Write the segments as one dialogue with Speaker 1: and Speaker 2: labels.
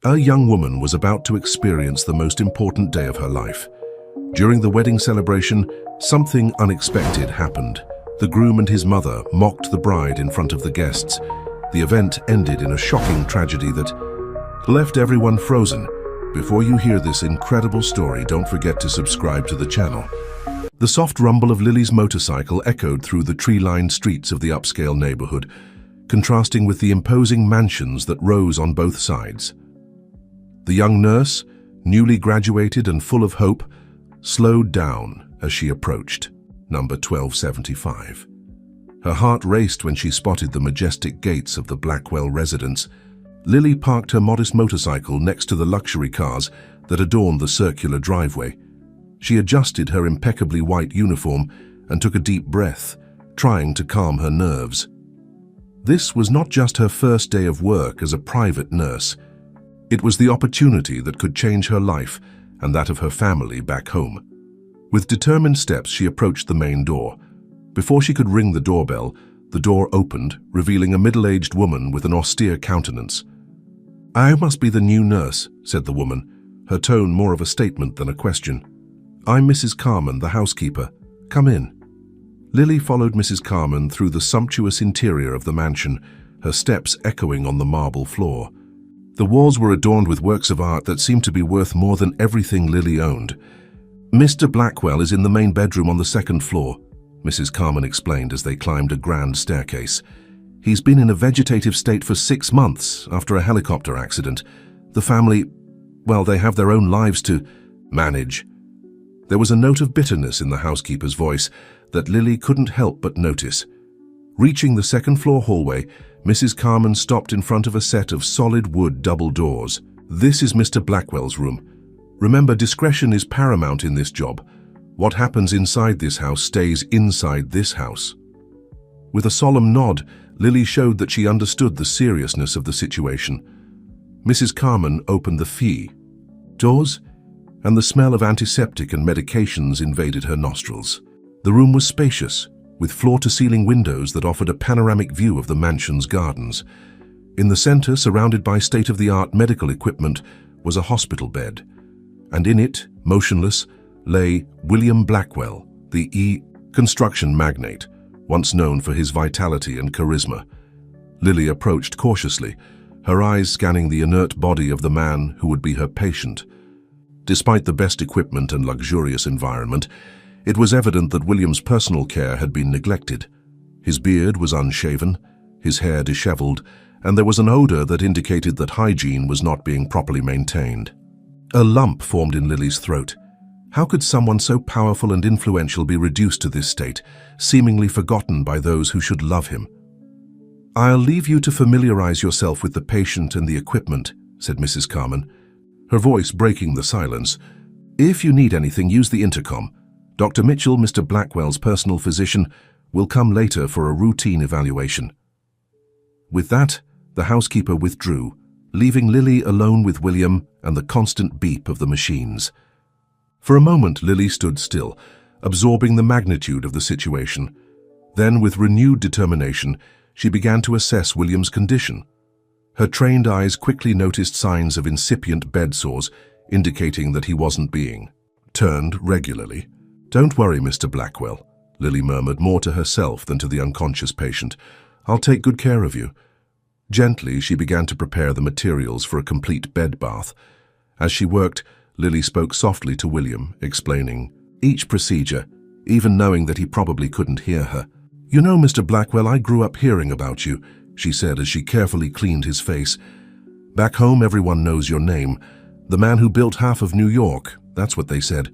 Speaker 1: A young woman was about to experience the most important day of her life. During the wedding celebration, something unexpected happened. The groom and his mother mocked the bride in front of the guests. The event ended in a shocking tragedy that left everyone frozen. Before you hear this incredible story, don't forget to subscribe to the channel. The soft rumble of Lily's motorcycle echoed through the tree-lined streets of the upscale neighborhood, contrasting with the imposing mansions that rose on both sides. The young nurse, newly graduated and full of hope, slowed down as she approached number 1275. Her heart raced when she spotted the majestic gates of the Blackwell residence. Lily parked her modest motorcycle next to the luxury cars that adorned the circular driveway. She adjusted her impeccably white uniform and took a deep breath, trying to calm her nerves. This was not just her first day of work as a private nurse. It was the opportunity that could change her life and that of her family back home. With determined steps, she approached the main door. Before she could ring the doorbell, the door opened, revealing a middle-aged woman with an austere countenance. "I must be the new nurse," said the woman, her tone more of a statement than a question. "I'm Mrs. Carmen, the housekeeper. Come in." Lily followed Mrs. Carmen through the sumptuous interior of the mansion, her steps echoing on the marble floor. The walls were adorned with works of art that seemed to be worth more than everything Lily owned. "Mr. Blackwell is in the main bedroom on the second floor," Mrs. Carmen explained as they climbed a grand staircase. "He's been in a vegetative state for 6 months after a helicopter accident. The family, well, they have their own lives to manage." There was a note of bitterness in the housekeeper's voice that Lily couldn't help but notice. Reaching the second-floor hallway, Mrs. Carmen stopped in front of a set of solid wood double doors. "This is Mr. Blackwell's room. Remember, discretion is paramount in this job. What happens inside this house stays inside this house." With a solemn nod, Lily showed that she understood the seriousness of the situation. Mrs. Carmen opened the doors, and the smell of antiseptic and medications invaded her nostrils. The room was spacious, with floor-to-ceiling windows that offered a panoramic view of the mansion's gardens. In the center, surrounded by state-of-the-art medical equipment, was a hospital bed, and in it, motionless, lay William Blackwell, the construction magnate, once known for his vitality and charisma. Lily approached cautiously, her eyes scanning the inert body of the man who would be her patient. Despite the best equipment and luxurious environment, it was evident that William's personal care had been neglected. His beard was unshaven, his hair disheveled, and there was an odor that indicated that hygiene was not being properly maintained. A lump formed in Lily's throat. How could someone so powerful and influential be reduced to this state, seemingly forgotten by those who should love him? "I'll leave you to familiarize yourself with the patient and the equipment," said Mrs. Carmen, her voice breaking the silence. "If you need anything, use the intercom. Dr. Mitchell, Mr. Blackwell's personal physician, will come later for a routine evaluation." With that, the housekeeper withdrew, leaving Lily alone with William and the constant beep of the machines. For a moment, Lily stood still, absorbing the magnitude of the situation. Then, with renewed determination, she began to assess William's condition. Her trained eyes quickly noticed signs of incipient bed sores, indicating that he wasn't being turned regularly. "Don't worry, Mr. Blackwell," Lily murmured, more to herself than to the unconscious patient. "I'll take good care of you." Gently, she began to prepare the materials for a complete bed bath. As she worked, Lily spoke softly to William, explaining each procedure, even knowing that he probably couldn't hear her. "You know, Mr. Blackwell, I grew up hearing about you," she said as she carefully cleaned his face. "Back home, everyone knows your name. The man who built half of New York, that's what they said.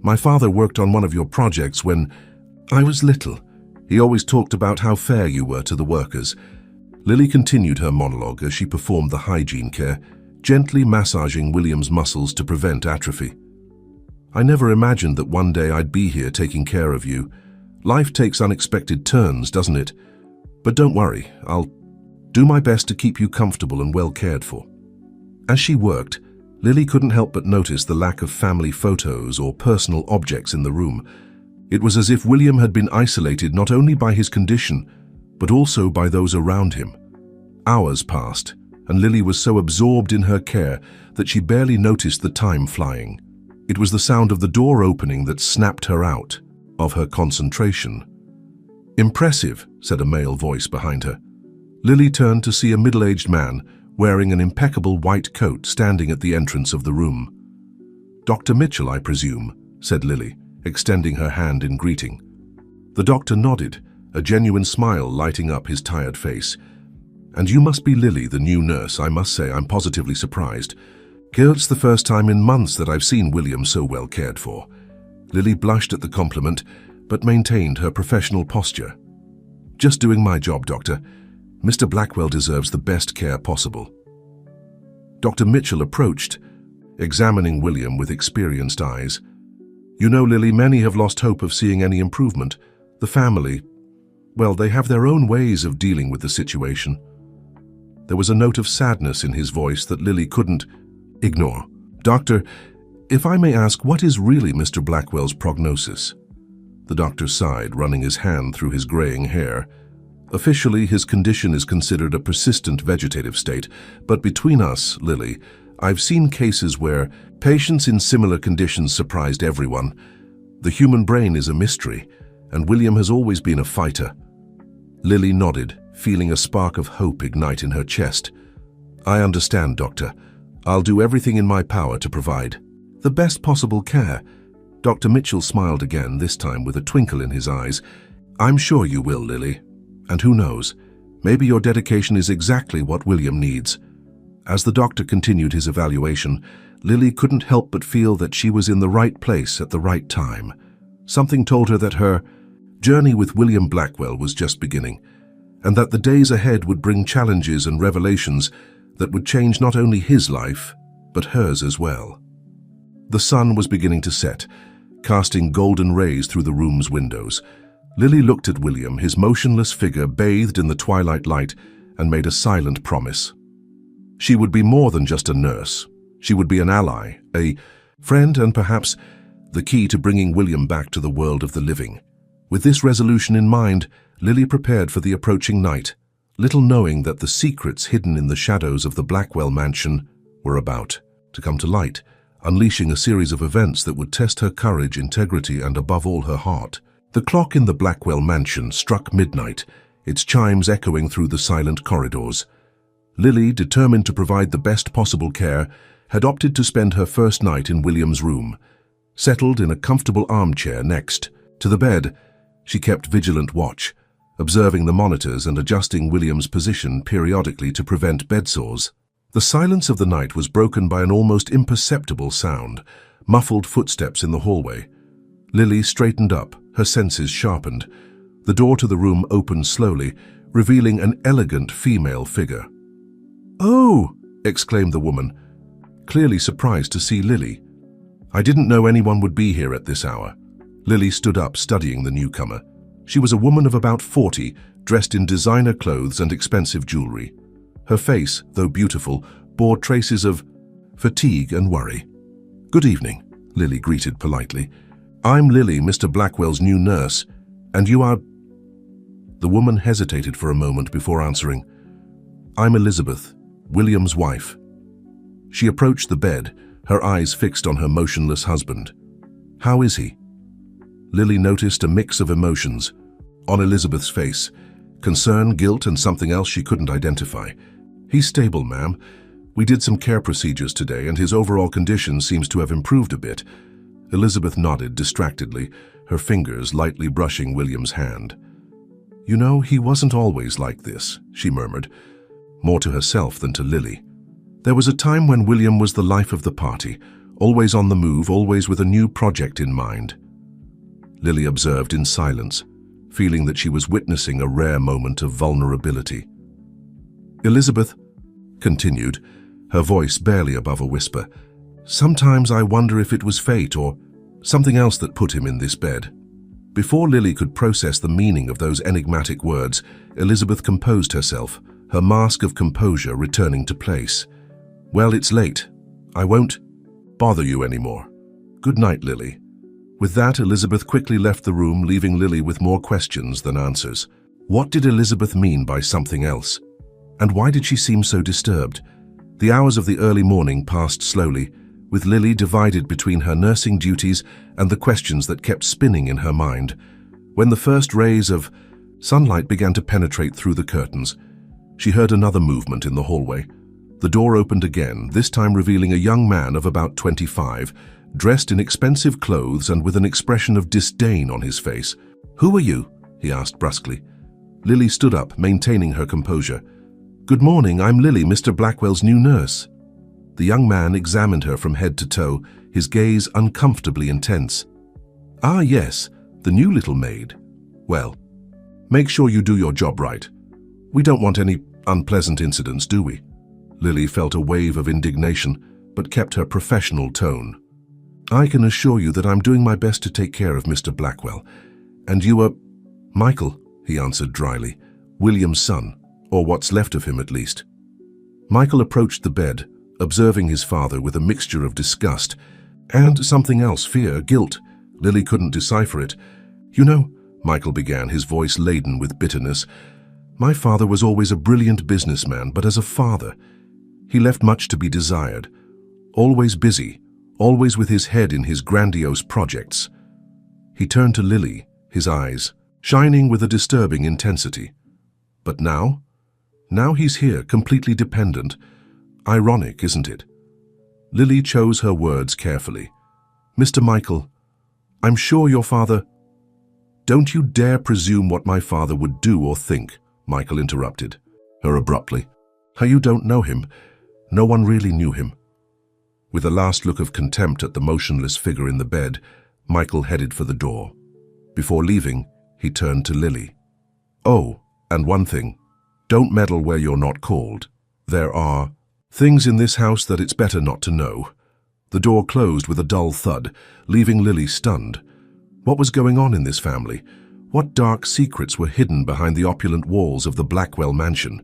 Speaker 1: My father worked on one of your projects when I was little. He always talked about how fair you were to the workers." Lily continued her monologue as she performed the hygiene care, gently massaging William's muscles to prevent atrophy. "I never imagined that one day I'd be here taking care of you. Life takes unexpected turns, doesn't it? But don't worry, I'll do my best to keep you comfortable and well cared for." As she worked, Lily couldn't help but notice the lack of family photos or personal objects in the room. It was as if William had been isolated not only by his condition, but also by those around him. Hours passed, and Lily was so absorbed in her care that she barely noticed the time flying. It was the sound of the door opening that snapped her out of her concentration. "Impressive," said a male voice behind her. Lily turned to see a middle-aged man wearing an impeccable white coat standing at the entrance of the room. "Dr. Mitchell, I presume," said Lily, extending her hand in greeting. The doctor nodded, a genuine smile lighting up his tired face. "And you must be Lily, the new nurse. I must say I'm positively surprised. It's the first time in months that I've seen William so well cared for." Lily blushed at the compliment, but maintained her professional posture. "Just doing my job, doctor. Mr. Blackwell deserves the best care possible." Dr. Mitchell approached, examining William with experienced eyes. "You know, Lily, many have lost hope of seeing any improvement. The family, well, they have their own ways of dealing with the situation." There was a note of sadness in his voice that Lily couldn't ignore. "Doctor, if I may ask, what is really Mr. Blackwell's prognosis?" The doctor sighed, running his hand through his graying hair. "Officially, his condition is considered a persistent vegetative state, but between us, Lily, I've seen cases where patients in similar conditions surprised everyone. The human brain is a mystery, and William has always been a fighter." Lily nodded, feeling a spark of hope ignite in her chest. "I understand, doctor. I'll do everything in my power to provide the best possible care." Dr. Mitchell smiled again, this time with a twinkle in his eyes. "I'm sure you will, Lily. And who knows, maybe your dedication is exactly what William needs." As the doctor continued his evaluation, Lily couldn't help but feel that she was in the right place at the right time. Something told her that her journey with William Blackwell was just beginning, and that the days ahead would bring challenges and revelations that would change not only his life, but hers as well. The sun was beginning to set, casting golden rays through the room's windows. Lily looked at William, his motionless figure bathed in the twilight light, and made a silent promise. She would be more than just a nurse. She would be an ally, a friend, and perhaps the key to bringing William back to the world of the living. With this resolution in mind, Lily prepared for the approaching night, little knowing that the secrets hidden in the shadows of the Blackwell mansion were about to come to light, unleashing a series of events that would test her courage, integrity, and above all her heart. The clock in the Blackwell mansion struck midnight, its chimes echoing through the silent corridors. Lily, determined to provide the best possible care, had opted to spend her first night in William's room. Settled in a comfortable armchair next to the bed, she kept vigilant watch, observing the monitors and adjusting William's position periodically to prevent bedsores. The silence of the night was broken by an almost imperceptible sound, muffled footsteps in the hallway. Lily straightened up, her senses sharpened. The door to the room opened slowly, revealing an elegant female figure. "Oh!" exclaimed the woman, clearly surprised to see Lily. "I didn't know anyone would be here at this hour." Lily stood up, studying the newcomer. She was a woman of about 40, dressed in designer clothes and expensive jewelry. Her face, though beautiful, bore traces of fatigue and worry. "Good evening," Lily greeted politely. "I'm Lily, Mr. Blackwell's new nurse, and you are—" The woman hesitated for a moment before answering. "I'm Elizabeth, William's wife." She approached the bed, her eyes fixed on her motionless husband. "How is he?" Lily noticed a mix of emotions on Elizabeth's face: concern, guilt, and something else she couldn't identify. "He's stable, ma'am. We did some care procedures today, and his overall condition seems to have improved a bit." Elizabeth nodded distractedly, her fingers lightly brushing William's hand. "You know, he wasn't always like this," she murmured, more to herself than to Lily. "There was a time when William was the life of the party, always on the move, always with a new project in mind." Lily observed in silence, feeling that she was witnessing a rare moment of vulnerability. "Elizabeth," continued, her voice barely above a whisper, "sometimes I wonder if it was fate or something else that put him in this bed." Before Lily could process the meaning of those enigmatic words, Elizabeth composed herself, her mask of composure returning to place. "Well, it's late. I won't bother you anymore. Good night, Lily." With that, Elizabeth quickly left the room, leaving Lily with more questions than answers. What did Elizabeth mean by something else? And why did she seem so disturbed? The hours of the early morning passed slowly, with Lily divided between her nursing duties and the questions that kept spinning in her mind. When the first rays of sunlight began to penetrate through the curtains, she heard another movement in the hallway. The door opened again, this time revealing a young man of about 25, dressed in expensive clothes and with an expression of disdain on his face. "Who are you?" he asked brusquely. Lily stood up, maintaining her composure. "Good morning, I'm Lily, Mr. Blackwell's new nurse." The young man examined her from head to toe, his gaze uncomfortably intense. "Ah, yes, the new little maid. Well, make sure you do your job right. We don't want any unpleasant incidents, do we?" Lily felt a wave of indignation, but kept her professional tone. "I can assure you that I'm doing my best to take care of Mr. Blackwell. And you are—" "Michael," he answered dryly, "William's son, or what's left of him at least." Michael approached the bed, observing his father with a mixture of disgust and something else, fear, guilt. Lily couldn't decipher it. "You know," Michael began, his voice laden with bitterness, "my father was always a brilliant businessman, but as a father, he left much to be desired. Always busy, always with his head in his grandiose projects." He turned to Lily, his eyes shining with a disturbing intensity. "But now? Now he's here, completely dependent. Ironic, isn't it?" Lily chose her words carefully. "Mr. Michael, I'm sure your father—" "Don't you dare presume what my father would do or think," Michael interrupted her abruptly. "How you don't know him? No one really knew him." With a last look of contempt at the motionless figure in the bed, Michael headed for the door. Before leaving, he turned to Lily. "Oh, and one thing. Don't meddle where you're not called. There are things in this house that it's better not to know." The door closed with a dull thud, leaving Lily stunned. What was going on in this family? What dark secrets were hidden behind the opulent walls of the Blackwell mansion?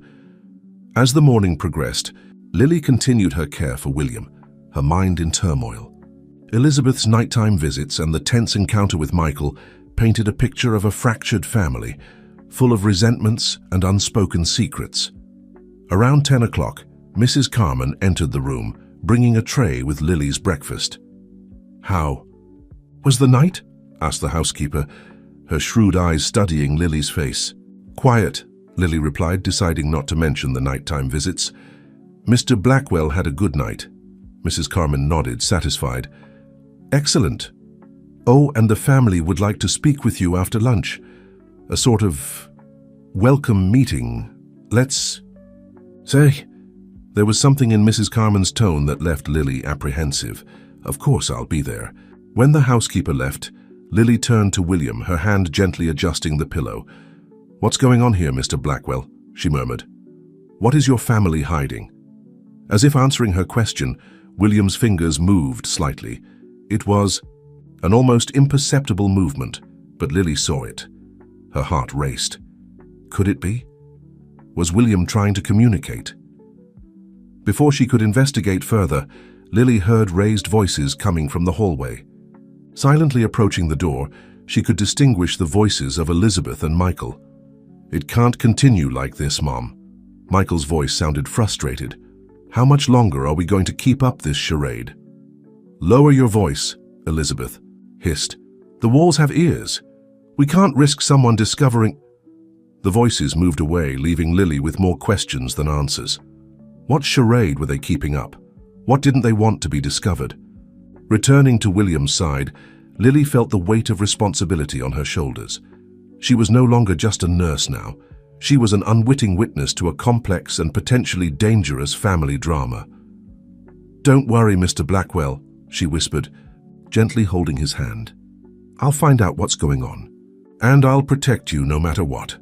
Speaker 1: As the morning progressed, Lily continued her care for William, her mind in turmoil. Elizabeth's nighttime visits and the tense encounter with Michael painted a picture of a fractured family, full of resentments and unspoken secrets. Around 10 o'clock, Mrs. Carmen entered the room, bringing a tray with Lily's breakfast. "How was the night?" asked the housekeeper, her shrewd eyes studying Lily's face. "Quiet," Lily replied, deciding not to mention the nighttime visits. "Mr. Blackwell had a good night." Mrs. Carmen nodded, satisfied. "Excellent. Oh, and the family would like to speak with you after lunch. A sort of welcome meeting. Let's say—" There was something in Mrs. Carmen's tone that left Lily apprehensive. "Of course I'll be there." When the housekeeper left, Lily turned to William, her hand gently adjusting the pillow. "What's going on here, Mr. Blackwell?" she murmured. "What is your family hiding?" As if answering her question, William's fingers moved slightly. It was an almost imperceptible movement, but Lily saw it. Her heart raced. Could it be? Was William trying to communicate? Before she could investigate further, Lily heard raised voices coming from the hallway. Silently approaching the door, she could distinguish the voices of Elizabeth and Michael. "It can't continue like this, Mom." Michael's voice sounded frustrated. "How much longer are we going to keep up this charade?" "Lower your voice," Elizabeth hissed. "The walls have ears. We can't risk someone discovering—" The voices moved away, leaving Lily with more questions than answers. What charade were they keeping up? What didn't they want to be discovered? Returning to William's side, Lily felt the weight of responsibility on her shoulders. She was no longer just a nurse now. She was an unwitting witness to a complex and potentially dangerous family drama. "Don't worry, Mr. Blackwell," she whispered, gently holding his hand. "I'll find out what's going on, and I'll protect you no matter what."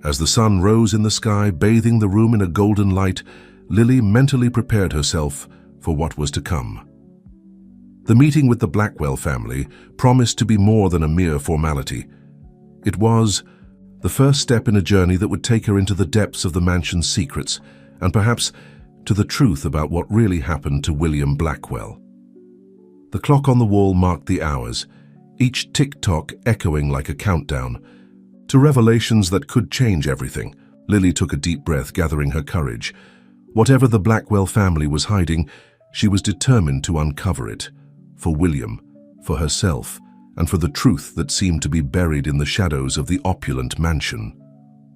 Speaker 1: As the sun rose in the sky, bathing the room in a golden light, Lily mentally prepared herself for what was to come. The meeting with the Blackwell family promised to be more than a mere formality. It was the first step in a journey that would take her into the depths of the mansion's secrets, and perhaps to the truth about what really happened to William Blackwell. The clock on the wall marked the hours, each tick-tock echoing like a countdown, to revelations that could change everything. Lily took a deep breath, gathering her courage. Whatever the Blackwell family was hiding, she was determined to uncover it. For William, for herself, and for the truth that seemed to be buried in the shadows of the opulent mansion.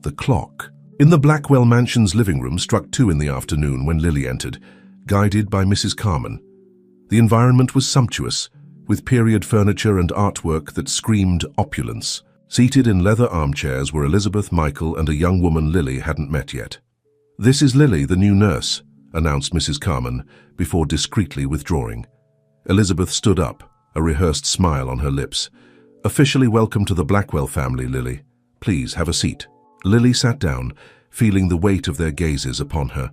Speaker 1: The clock in the Blackwell mansion's living room struck 2 in the afternoon when Lily entered, guided by Mrs. Carman. The environment was sumptuous, with period furniture and artwork that screamed opulence. Seated in leather armchairs were Elizabeth, Michael, and a young woman Lily hadn't met yet. "This is Lily, the new nurse," announced Mrs. Carman, before discreetly withdrawing. Elizabeth stood up, a rehearsed smile on her lips. "Officially welcome to the Blackwell family, Lily. Please have a seat." Lily sat down, feeling the weight of their gazes upon her.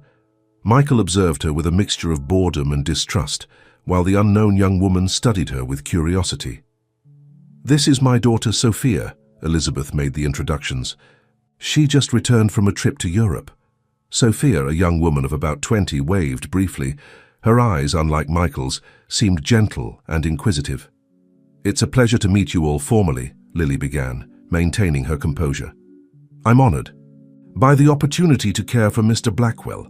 Speaker 1: Michael observed her with a mixture of boredom and distrust, while the unknown young woman studied her with curiosity. "This is my daughter Sophia," Elizabeth made the introductions. "She just returned from a trip to Europe." Sophia, a young woman of about 20, waved briefly. Her eyes, unlike Michael's, seemed gentle and inquisitive. "It's a pleasure to meet you all formally," Lily began, maintaining her composure. "I'm honored by the opportunity to care for Mr. Blackwell."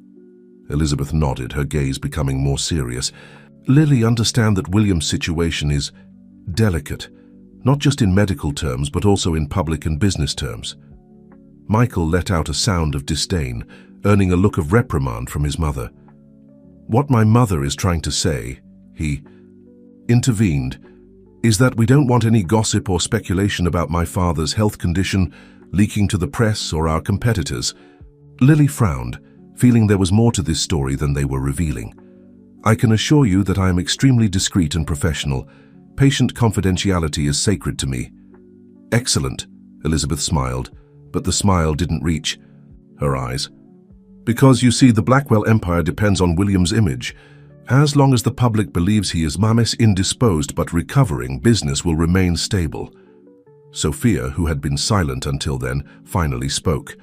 Speaker 1: Elizabeth nodded, her gaze becoming more serious. "Lily, understand that William's situation is delicate, not just in medical terms, but also in public and business terms." Michael let out a sound of disdain, earning a look of reprimand from his mother. "What my mother is trying to say," he intervened, "is that we don't want any gossip or speculation about my father's health condition leaking to the press or our competitors." Lily frowned, feeling there was more to this story than they were revealing. "I can assure you that I am extremely discreet and professional. Patient confidentiality is sacred to me." "Excellent," Elizabeth smiled, but the smile didn't reach her eyes. "Because you see, the Blackwell empire depends on William's image. As long as the public believes he is Mames indisposed but recovering, business will remain stable." Sophia, who had been silent until then, finally spoke.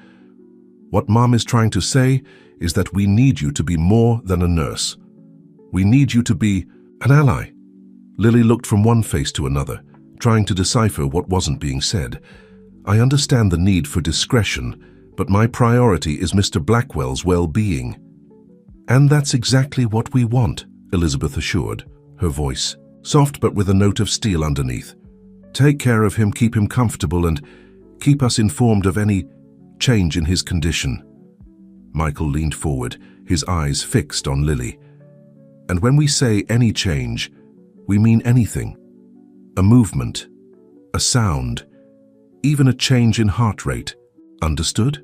Speaker 1: "What Mom is trying to say is that we need you to be more than a nurse. We need you to be an ally." Lily looked from one face to another, trying to decipher what wasn't being said. "I understand the need for discretion, but my priority is Mr. Blackwell's well-being." "And that's exactly what we want," Elizabeth assured, her voice soft but with a note of steel underneath. "Take care of him, keep him comfortable, and keep us informed of any change in his condition." Michael leaned forward, his eyes fixed on Lily. "And when we say any change, we mean anything. A movement, a sound, even a change in heart rate. Understood?"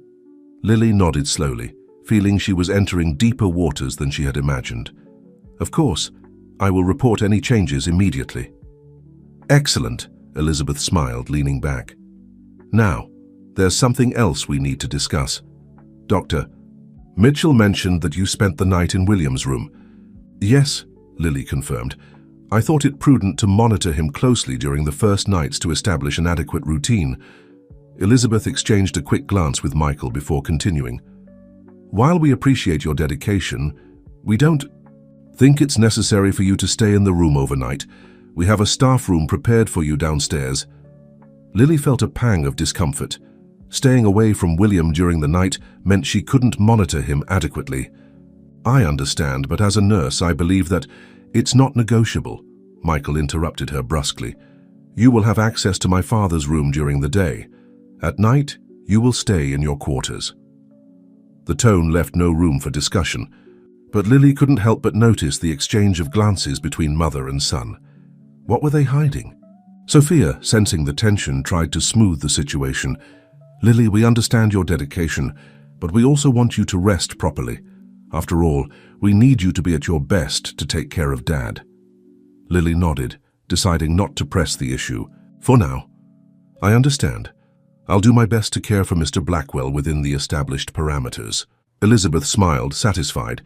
Speaker 1: Lily nodded slowly, feeling she was entering deeper waters than she had imagined. "Of course, I will report any changes immediately." "Excellent," Elizabeth smiled, leaning back. "Now, there's something else we need to discuss. Doctor, Mitchell mentioned that you spent the night in William's room." "Yes," Lily confirmed. "I thought it prudent to monitor him closely during the first nights to establish an adequate routine." Elizabeth exchanged a quick glance with Michael before continuing. "While we appreciate your dedication, we don't think it's necessary for you to stay in the room overnight. We have a staff room prepared for you downstairs." Lily felt a pang of discomfort. Staying away from William during the night meant she couldn't monitor him adequately. "I understand, but as a nurse, I believe that it's not negotiable," Michael interrupted her brusquely. "You will have access to my father's room during the day. At night, you will stay in your quarters." The tone left no room for discussion, but Lily couldn't help but notice the exchange of glances between mother and son. What were they hiding? Sophia, sensing the tension, tried to smooth the situation. "Lily, we understand your dedication, but we also want you to rest properly. After all, we need you to be at your best to take care of Dad." Lily nodded, deciding not to press the issue. "For now. I understand. I'll do my best to care for Mr. Blackwell within the established parameters." Elizabeth smiled, satisfied.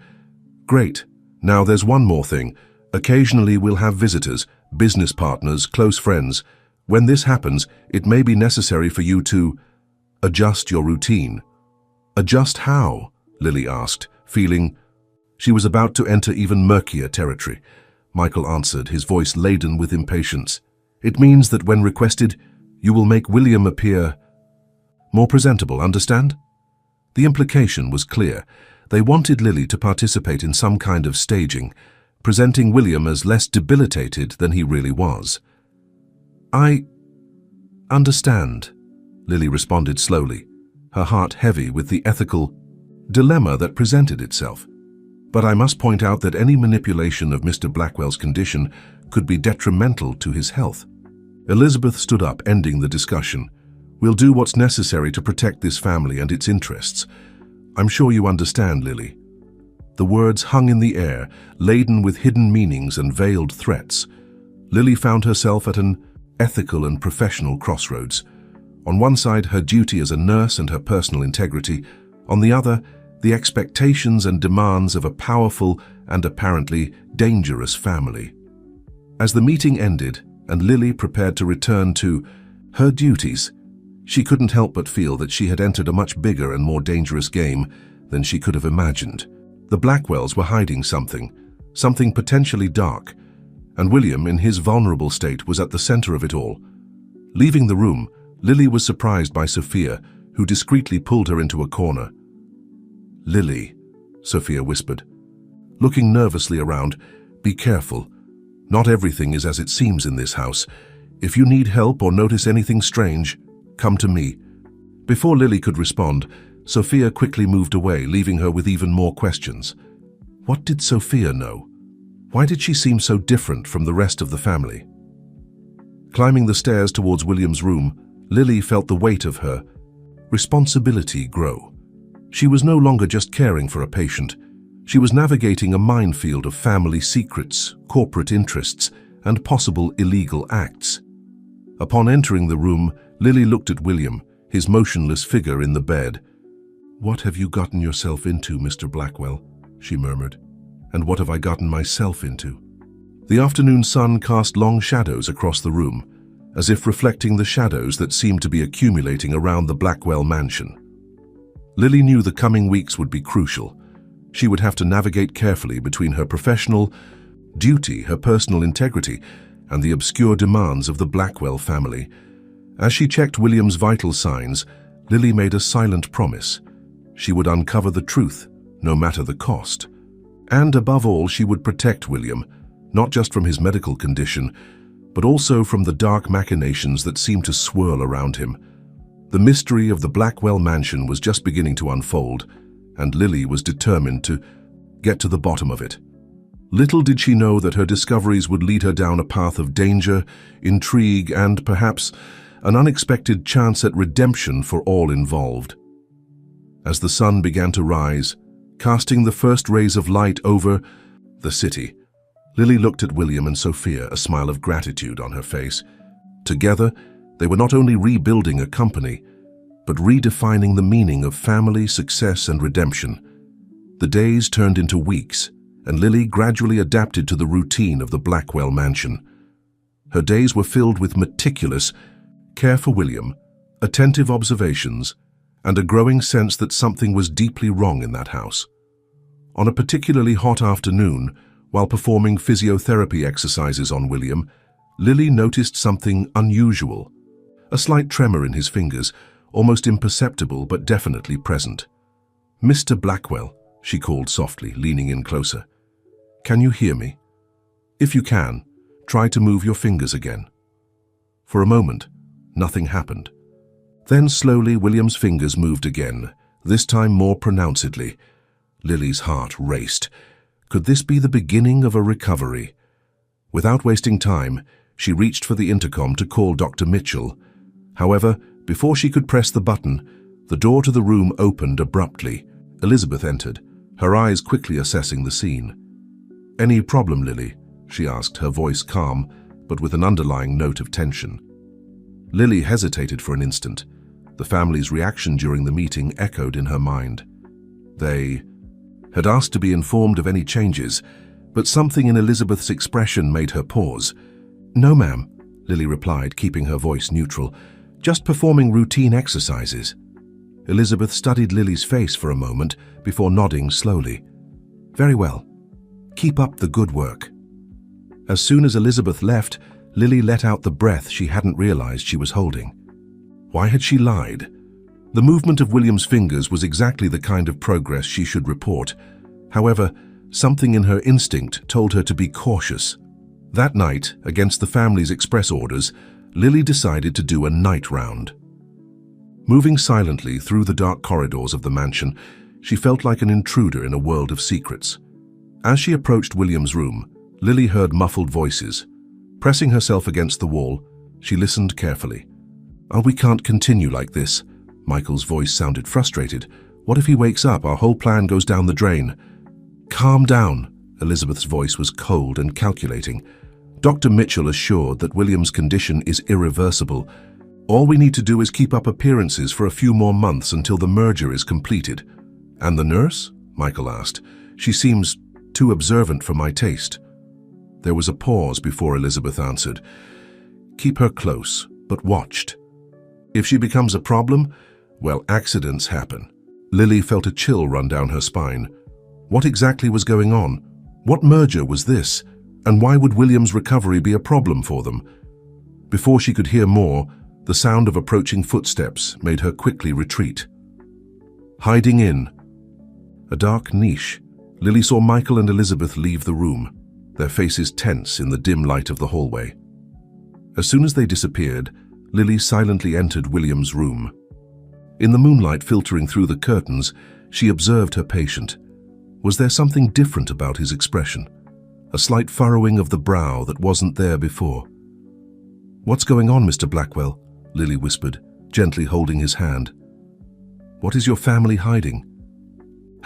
Speaker 1: "Great. Now there's one more thing. Occasionally we'll have visitors, business partners, close friends. When this happens, it may be necessary for you to adjust your routine." "Adjust how?" Lily asked, feeling she was about to enter even murkier territory. Michael answered, his voice laden with impatience. "It means that when requested, you will make William appear more presentable, understand?" The implication was clear. They wanted Lily to participate in some kind of staging, presenting William as less debilitated than he really was. "I understand," Lily responded slowly, her heart heavy with the ethical dilemma that presented itself. "But I must point out that any manipulation of Mr. Blackwell's condition could be detrimental to his health." Elizabeth stood up, ending the discussion. "We'll do what's necessary to protect this family and its interests. I'm sure you understand, Lily." The words hung in the air, laden with hidden meanings and veiled threats. Lily found herself at an ethical and professional crossroads. On one side, her duty as a nurse and her personal integrity. On the other, the expectations and demands of a powerful and apparently dangerous family. As the meeting ended and Lily prepared to return to her duties, she couldn't help but feel that she had entered a much bigger and more dangerous game than she could have imagined. The Blackwells were hiding something potentially dark, and William, in his vulnerable state, was at the center of it all. Leaving the room, Lily was surprised by Sophia, who discreetly pulled her into a corner. "Lily," Sophia whispered, looking nervously around, "be careful. Not everything is as it seems in this house. If you need help or notice anything strange, come to me." Before Lily could respond, Sophia quickly moved away, leaving her with even more questions. What did Sophia know? Why did she seem so different from the rest of the family? Climbing the stairs towards William's room, Lily felt the weight of her responsibility grow. She was no longer just caring for a patient. She was navigating a minefield of family secrets, corporate interests, and possible illegal acts. Upon entering the room, Lily looked at William, his motionless figure in the bed. "What have you gotten yourself into, Mr. Blackwell?" she murmured. "And what have I gotten myself into?" The afternoon sun cast long shadows across the room, as if reflecting the shadows that seemed to be accumulating around the Blackwell mansion. Lily knew the coming weeks would be crucial. She would have to navigate carefully between her professional duty, her personal integrity, and the obscure demands of the Blackwell family. As she checked William's vital signs, Lily made a silent promise. She would uncover the truth, no matter the cost. And above all, she would protect William, not just from his medical condition, but also from the dark machinations that seemed to swirl around him. The mystery of the Blackwell mansion was just beginning to unfold, and Lily was determined to get to the bottom of it. Little did she know that her discoveries would lead her down a path of danger, intrigue, and perhaps an unexpected chance at redemption for all involved. As the sun began to rise, casting the first rays of light over the city, Lily looked at William and Sophia, a smile of gratitude on her face. Together, they were not only rebuilding a company, but redefining the meaning of family, success, and redemption. The days turned into weeks, and Lily gradually adapted to the routine of the Blackwell mansion. Her days were filled with meticulous care for William, attentive observations, and a growing sense that something was deeply wrong in that house. On a particularly hot afternoon, while performing physiotherapy exercises on William, Lily noticed something unusual. A slight tremor in his fingers, almost imperceptible but definitely present. "Mr. Blackwell," she called softly, leaning in closer. "Can you hear me? If you can, try to move your fingers again." For a moment, nothing happened. Then slowly William's fingers moved again, this time more pronouncedly. Lily's heart raced. Could this be the beginning of a recovery? Without wasting time, she reached for the intercom to call Dr. Mitchell. However, before she could press the button, the door to the room opened abruptly. Elizabeth entered, her eyes quickly assessing the scene. "Any problem, Lily?" she asked, her voice calm, but with an underlying note of tension. Lily hesitated for an instant. The family's reaction during the meeting echoed in her mind. They had asked to be informed of any changes, but something in Elizabeth's expression made her pause. "No, ma'am," Lily replied, keeping her voice neutral. "Just performing routine exercises." Elizabeth studied Lily's face for a moment before nodding slowly. "Very well. Keep up the good work." As soon as Elizabeth left, Lily let out the breath she hadn't realized she was holding. Why had she lied? The movement of William's fingers was exactly the kind of progress she should report. However, something in her instinct told her to be cautious. That night, against the family's express orders, Lily decided to do a night round. Moving silently through the dark corridors of the mansion, she felt like an intruder in a world of secrets. As she approached William's room, Lily heard muffled voices. Pressing herself against the wall, she listened carefully. "Oh, we can't continue like this." Michael's voice sounded frustrated. "What if he wakes up? Our whole plan goes down the drain." "Calm down." Elizabeth's voice was cold and calculating. "Dr. Mitchell assured that William's condition is irreversible. All we need to do is keep up appearances for a few more months until the merger is completed." "And the nurse?" Michael asked. "She seems too observant for my taste." There was a pause before Elizabeth answered. "Keep her close, but watched. If she becomes a problem, well, accidents happen." Lily felt a chill run down her spine. What exactly was going on? What merger was this? And why would William's recovery be a problem for them? Before she could hear more, the sound of approaching footsteps made her quickly retreat. Hiding in a dark niche, Lily saw Michael and Elizabeth leave the room, their faces tense in the dim light of the hallway. As soon as they disappeared, Lily silently entered William's room. In the moonlight filtering through the curtains, she observed her patient. Was there something different about his expression? A slight furrowing of the brow that wasn't there before. "What's going on, Mr. Blackwell?" Lily whispered, gently holding his hand. "What is your family hiding?"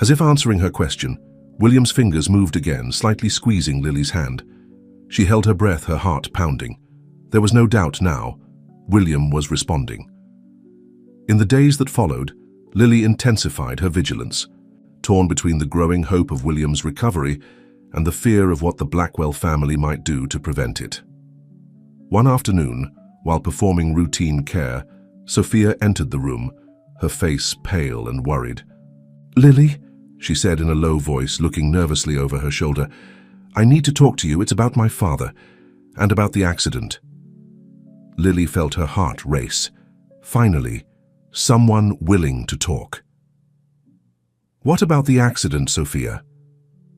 Speaker 1: As if answering her question, William's fingers moved again, slightly squeezing Lily's hand. She held her breath, her heart pounding. There was no doubt now. William was responding. In the days that followed, Lily intensified her vigilance, torn between the growing hope of William's recovery and the fear of what the Blackwell family might do to prevent it. One afternoon, while performing routine care, Sophia entered the room, her face pale and worried. "Lily," she said in a low voice, looking nervously over her shoulder, "I need to talk to you. It's about my father, and about the accident." Lily felt her heart race. Finally, someone willing to talk. "What about the accident, Sophia?"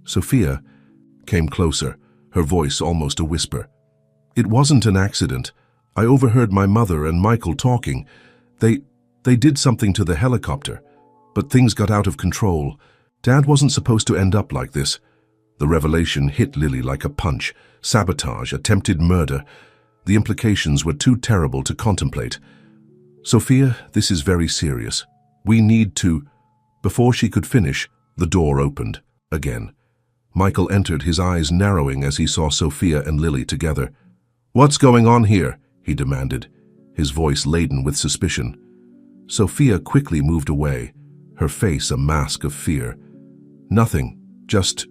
Speaker 1: Sophia came closer, her voice almost a whisper. "It wasn't an accident. I overheard my mother and Michael talking. They did something to the helicopter, but things got out of control. Dad wasn't supposed to end up like this." The revelation hit Lily like a punch. Sabotage, attempted murder. The implications were too terrible to contemplate. "Sophia, this is very serious. We need to—" Before she could finish, the door opened again. Michael entered, his eyes narrowing as he saw Sophia and Lily together. "What's going on here?" he demanded, his voice laden with suspicion. Sophia quickly moved away, her face a mask of fear. "Nothing, just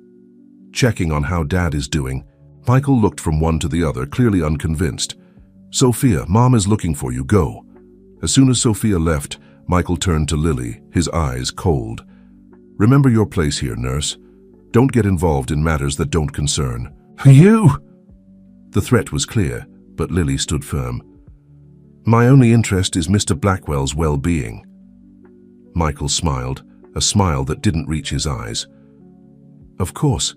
Speaker 1: checking on how Dad is doing." Michael looked from one to the other, clearly unconvinced. "Sophia, Mom is looking for you. Go." As soon as Sophia left, Michael turned to Lily, his eyes cold. "Remember your place here, nurse. Don't get involved in matters that don't concern." "You!" The threat was clear, but Lily stood firm. "My only interest is Mr. Blackwell's well-being." Michael smiled, a smile that didn't reach his eyes. "Of course.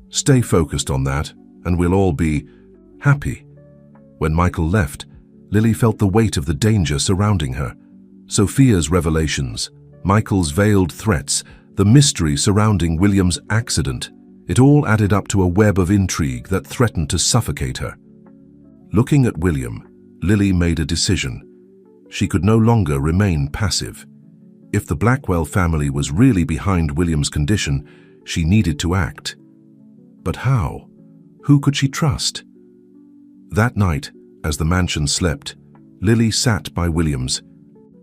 Speaker 1: Stay focused on that, and we'll all be happy." When Michael left, Lily felt the weight of the danger surrounding her. Sophia's revelations, Michael's veiled threats, the mystery surrounding William's accident. It all added up to a web of intrigue that threatened to suffocate her. Looking at William, Lily made a decision. She could no longer remain passive. If the Blackwell family was really behind William's condition, she needed to act. But how? Who could she trust? That night, as the mansion slept, Lily sat by William's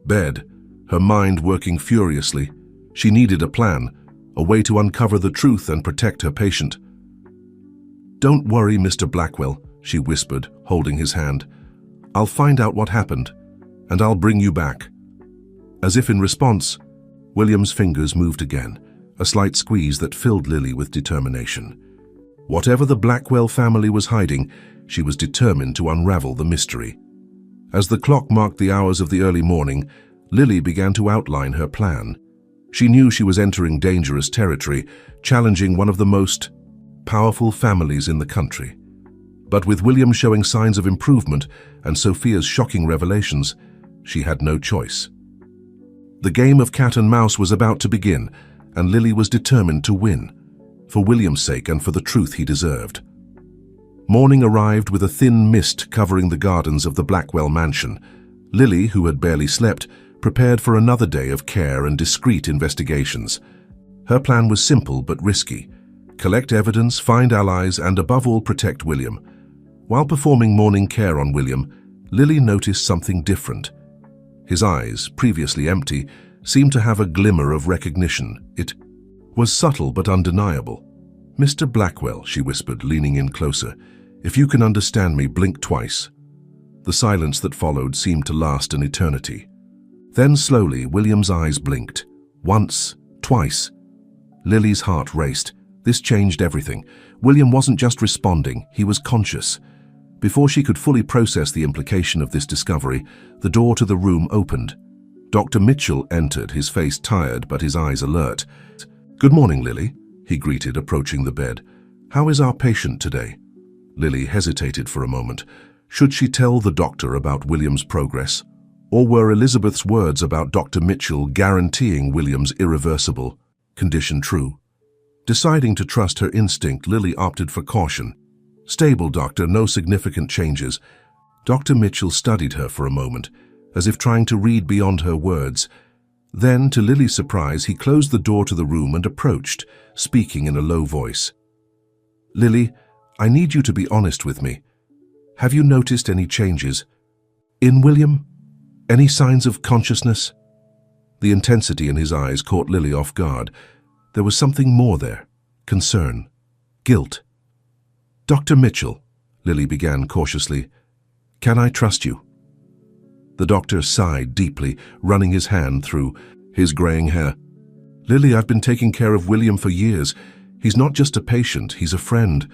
Speaker 1: bed, her mind working furiously. She needed a plan, a way to uncover the truth and protect her patient. "Don't worry, Mr. Blackwell," she whispered, holding his hand. "I'll find out what happened, and I'll bring you back." As if in response, William's fingers moved again, a slight squeeze that filled Lily with determination. Whatever the Blackwell family was hiding, she was determined to unravel the mystery. As the clock marked the hours of the early morning, Lily began to outline her plan. She knew she was entering dangerous territory, challenging one of the most powerful families in the country. But with William showing signs of improvement and Sophia's shocking revelations, she had no choice. The game of cat and mouse was about to begin, and Lily was determined to win, for William's sake and for the truth he deserved. Morning arrived with a thin mist covering the gardens of the Blackwell mansion. Lily, who had barely slept, prepared for another day of care and discreet investigations. Her plan was simple but risky: collect evidence, find allies, and above all protect William. While performing morning care on William, Lily noticed something different. His eyes, previously empty, seemed to have a glimmer of recognition. It was subtle but undeniable. "Mr. Blackwell," she whispered, leaning in closer, "if you can understand me, blink twice." The silence that followed seemed to last an eternity. Then slowly, William's eyes blinked. Once, twice. Lily's heart raced. This changed everything. William wasn't just responding, he was conscious. Before she could fully process the implication of this discovery, the door to the room opened. Dr. Mitchell entered, his face tired but his eyes alert. "Good morning, Lily," he greeted, approaching the bed. "How is our patient today?" Lily hesitated for a moment. Should she tell the doctor about William's progress? Or were Elizabeth's words about Dr. Mitchell guaranteeing William's irreversible condition true? Deciding to trust her instinct, Lily opted for caution. "Stable, doctor, no significant changes." Dr. Mitchell studied her for a moment, as if trying to read beyond her words. Then, to Lily's surprise, he closed the door to the room and approached, speaking in a low voice. "Lily, I need you to be honest with me. Have you noticed any changes in William? Any signs of consciousness?" The intensity in his eyes caught Lily off guard. There was something more there. Concern. Guilt. "Dr. Mitchell," Lily began cautiously, "can I trust you?" The doctor sighed deeply, running his hand through his graying hair. "Lily, I've been taking care of William for years. He's not just a patient, he's a friend.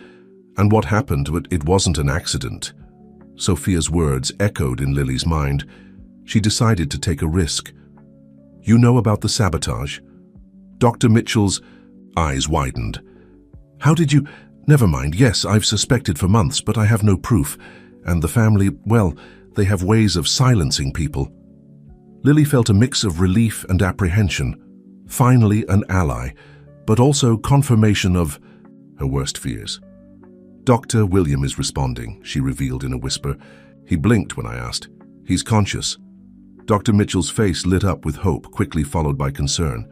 Speaker 1: And what happened, it wasn't an accident." Sophia's words echoed in Lily's mind. She decided to take a risk. "You know about the sabotage?" Dr. Mitchell's eyes widened. "How did you— Never mind, yes, I've suspected for months, but I have no proof. And the family, well, they have ways of silencing people." Lily felt a mix of relief and apprehension. Finally an ally, but also confirmation of her worst fears. "Dr. William is responding," she revealed in a whisper. "He blinked when I asked. He's conscious." Dr. Mitchell's face lit up with hope, quickly followed by concern.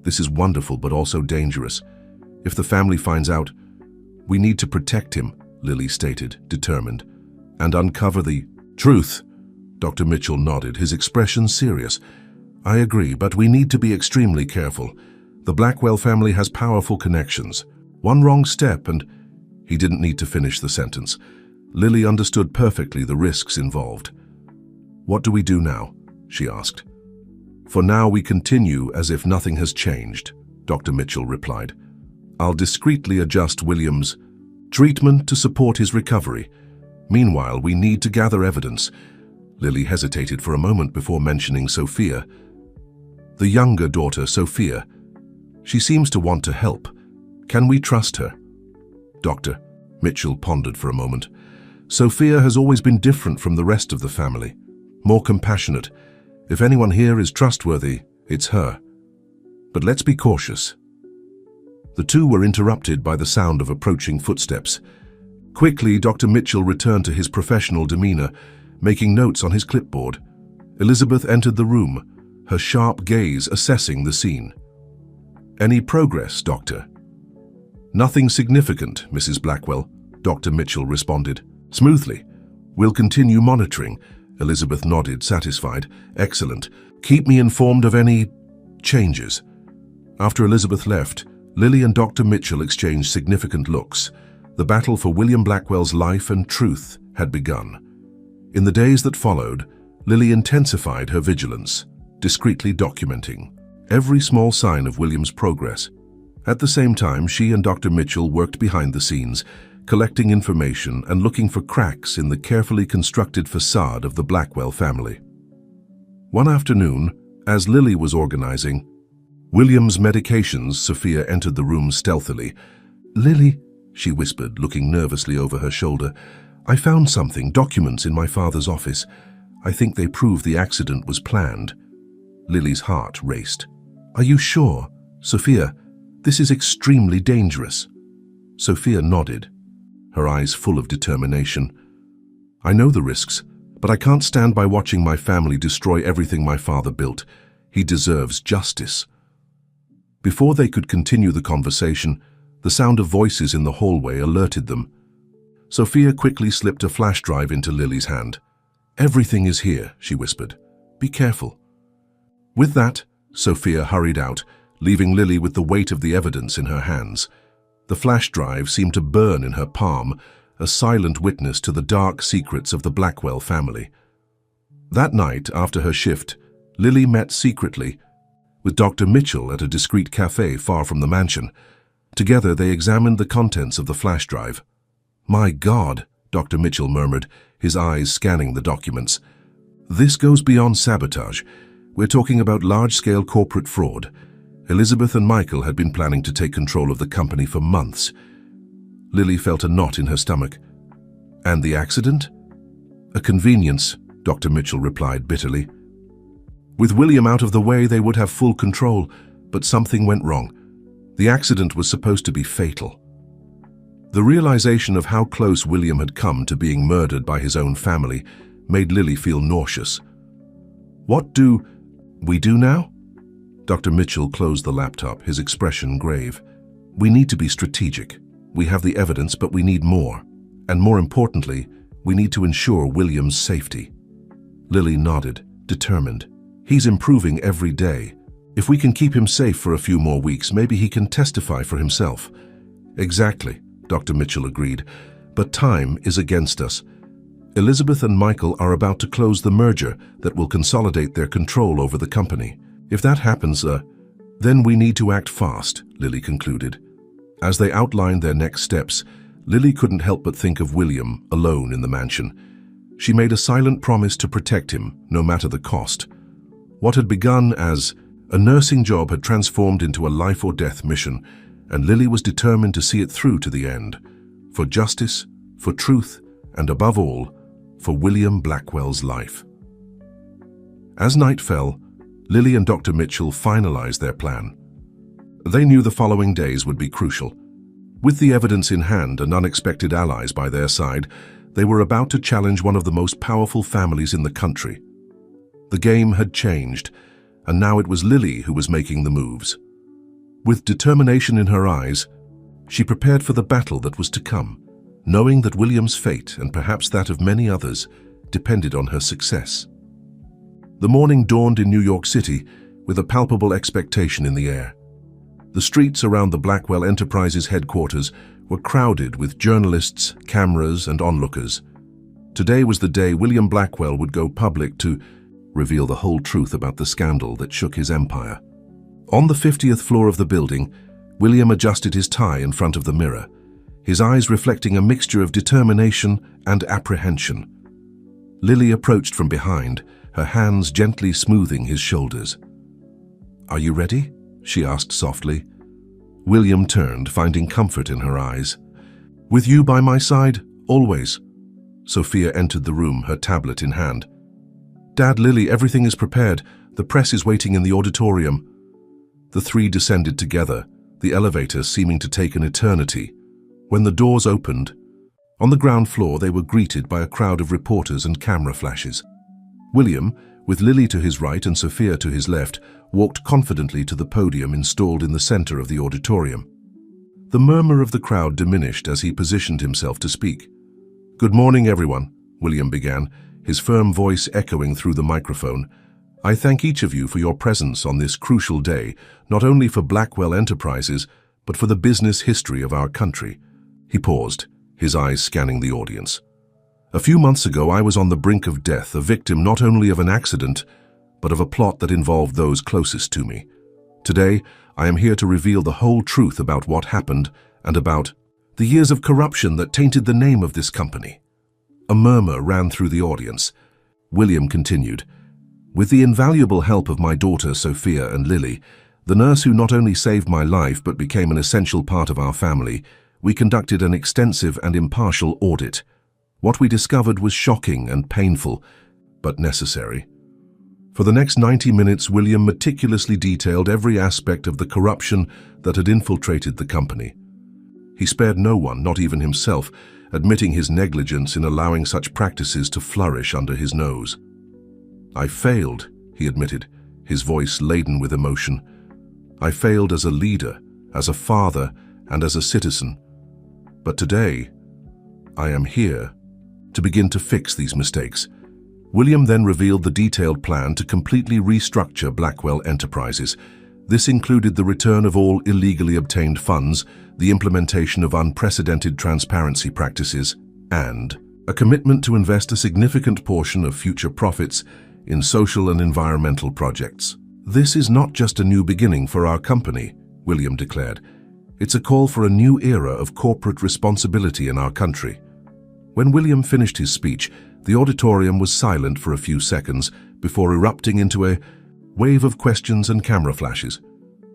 Speaker 1: "This is wonderful, but also dangerous. If the family finds out, we need to protect him," Lily stated, determined, "and uncover the truth." Dr. Mitchell nodded, his expression serious. "I agree, but we need to be extremely careful. The Blackwell family has powerful connections. One wrong step and—" He didn't need to finish the sentence. Lily understood perfectly the risks involved. "What do we do now?" she asked. "For now, we continue as if nothing has changed," Dr. Mitchell replied. "I'll discreetly adjust William's treatment to support his recovery. Meanwhile, we need to gather evidence." Lily hesitated for a moment before mentioning Sophia. "The younger daughter, Sophia. She seems to want to help. Can we trust her?" Dr. Mitchell pondered for a moment. "Sophia has always been different from the rest of the family. More compassionate. If anyone here is trustworthy, it's her. But let's be cautious." The two were interrupted by the sound of approaching footsteps. Quickly, Dr. Mitchell returned to his professional demeanor, making notes on his clipboard. Elizabeth entered the room, her sharp gaze assessing the scene. "Any progress, Doctor?" "Nothing significant, Mrs. Blackwell," Dr. Mitchell responded. "Smoothly. We'll continue monitoring." Elizabeth nodded, satisfied. "Excellent. Keep me informed of any changes." After Elizabeth left, Lily and Dr. Mitchell exchanged significant looks. The battle for William Blackwell's life and truth had begun. In the days that followed, Lily intensified her vigilance, discreetly documenting every small sign of William's progress. At the same time, she and Dr. Mitchell worked behind the scenes, collecting information and looking for cracks in the carefully constructed facade of the Blackwell family. One afternoon, as Lily was organizing William's medications, Sophia entered the room stealthily. "Lily," she whispered, looking nervously over her shoulder, "I found something, documents in my father's office. I think they prove the accident was planned." Lily's heart raced. "Are you sure? Sophia, this is extremely dangerous." Sophia nodded, her eyes full of determination. "I know the risks, but I can't stand by watching my family destroy everything my father built. He deserves justice." Before they could continue the conversation, the sound of voices in the hallway alerted them. Sophia quickly slipped a flash drive into Lily's hand. "Everything is here," she whispered. "Be careful." With that, Sophia hurried out, leaving Lily with the weight of the evidence in her hands. The flash drive seemed to burn in her palm, a silent witness to the dark secrets of the Blackwell family. That night, after her shift, Lily met secretly with Dr. Mitchell at a discreet cafe far from the mansion. Together, they examined the contents of the flash drive. "My God," Dr. Mitchell murmured, his eyes scanning the documents. "This goes beyond sabotage. We're talking about large-scale corporate fraud. Elizabeth and Michael had been planning to take control of the company for months." Lily felt a knot in her stomach. "And the accident?" "A convenience," Dr. Mitchell replied bitterly. "With William out of the way, they would have full control, but something went wrong. The accident was supposed to be fatal." The realization of how close William had come to being murdered by his own family made Lily feel nauseous. "What do we do now?" Dr. Mitchell closed the laptop, his expression grave. "We need to be strategic. We have the evidence, but we need more. And more importantly, we need to ensure William's safety." Lily nodded, determined. "He's improving every day. If we can keep him safe for a few more weeks, maybe he can testify for himself." "Exactly," Dr. Mitchell agreed. "But time is against us. Elizabeth and Michael are about to close the merger that will consolidate their control over the company. If that happens, then we need to act fast," Lily concluded. As they outlined their next steps, Lily couldn't help but think of William alone in the mansion. She made a silent promise to protect him, no matter the cost. What had begun as a nursing job had transformed into a life-or-death mission, and Lily was determined to see it through to the end. For justice, for truth, and above all, for William Blackwell's life. As night fell, Lily and Dr. Mitchell finalized their plan. They knew the following days would be crucial. With the evidence in hand and unexpected allies by their side, they were about to challenge one of the most powerful families in the country. The game had changed, and now it was Lily who was making the moves. With determination in her eyes, she prepared for the battle that was to come, knowing that William's fate, and perhaps that of many others, depended on her success. The morning dawned in New York City with a palpable expectation in the air. The streets around the Blackwell Enterprises headquarters were crowded with journalists, cameras, and onlookers. Today was the day William Blackwell would go public to reveal the whole truth about the scandal that shook his empire. On the 50th floor of the building, William adjusted his tie in front of the mirror, his eyes reflecting a mixture of determination and apprehension. Lily approached from behind, her hands gently smoothing his shoulders. "Are you ready?" she asked softly. William turned, finding comfort in her eyes. "With you by my side, always." Sophia entered the room, her tablet in hand. "Dad, Lily, everything is prepared. The press is waiting in the auditorium." The three descended together, the elevator seeming to take an eternity. When the doors opened, on the ground floor they were greeted by a crowd of reporters and camera flashes. William, with Lily to his right and Sophia to his left, walked confidently to the podium installed in the center of the auditorium. The murmur of the crowd diminished as he positioned himself to speak. "Good morning, everyone," William began, his firm voice echoing through the microphone. "I thank each of you for your presence on this crucial day, not only for Blackwell Enterprises, but for the business history of our country." He paused, his eyes scanning the audience. "A few months ago, I was on the brink of death, a victim not only of an accident, but of a plot that involved those closest to me. Today, I am here to reveal the whole truth about what happened and about the years of corruption that tainted the name of this company." A murmur ran through the audience. William continued, With the invaluable help of my daughter Sophia and Lily, the nurse who not only saved my life but became an essential part of our family, we conducted an extensive and impartial audit. What we discovered was shocking and painful, but necessary. For the next 90 minutes, William meticulously detailed every aspect of the corruption that had infiltrated the company. He spared no one, not even himself, admitting his negligence in allowing such practices to flourish under his nose. "I failed," he admitted, his voice laden with emotion. "I failed as a leader, as a father, and as a citizen. But today, I am here to begin to fix these mistakes." William then revealed the detailed plan to completely restructure Blackwell Enterprises. This included the return of all illegally obtained funds, the implementation of unprecedented transparency practices, and a commitment to invest a significant portion of future profits in social and environmental projects. "This is not just a new beginning for our company," William declared. "It's a call for a new era of corporate responsibility in our country." When William finished his speech, the auditorium was silent for a few seconds before erupting into a wave of questions and camera flashes.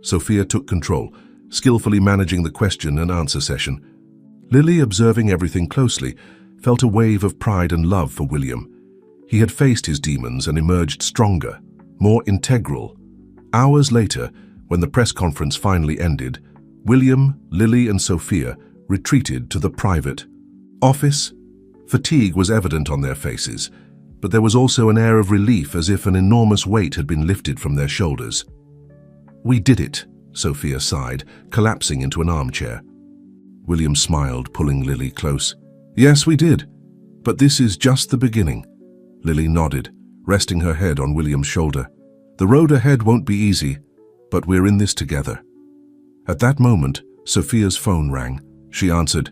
Speaker 1: Sophia took control, skillfully managing the question and answer session. Lily, observing everything closely, felt a wave of pride and love for William. He had faced his demons and emerged stronger, more integral. Hours later, when the press conference finally ended, William, Lily, and Sophia retreated to the private office. Fatigue was evident on their faces, but there was also an air of relief, as if an enormous weight had been lifted from their shoulders. "We did it," Sophia sighed, collapsing into an armchair. William smiled, pulling Lily close. "Yes, we did. But this is just the beginning." Lily nodded, resting her head on William's shoulder. "The road ahead won't be easy, but we're in this together." At that moment, Sophia's phone rang. She answered,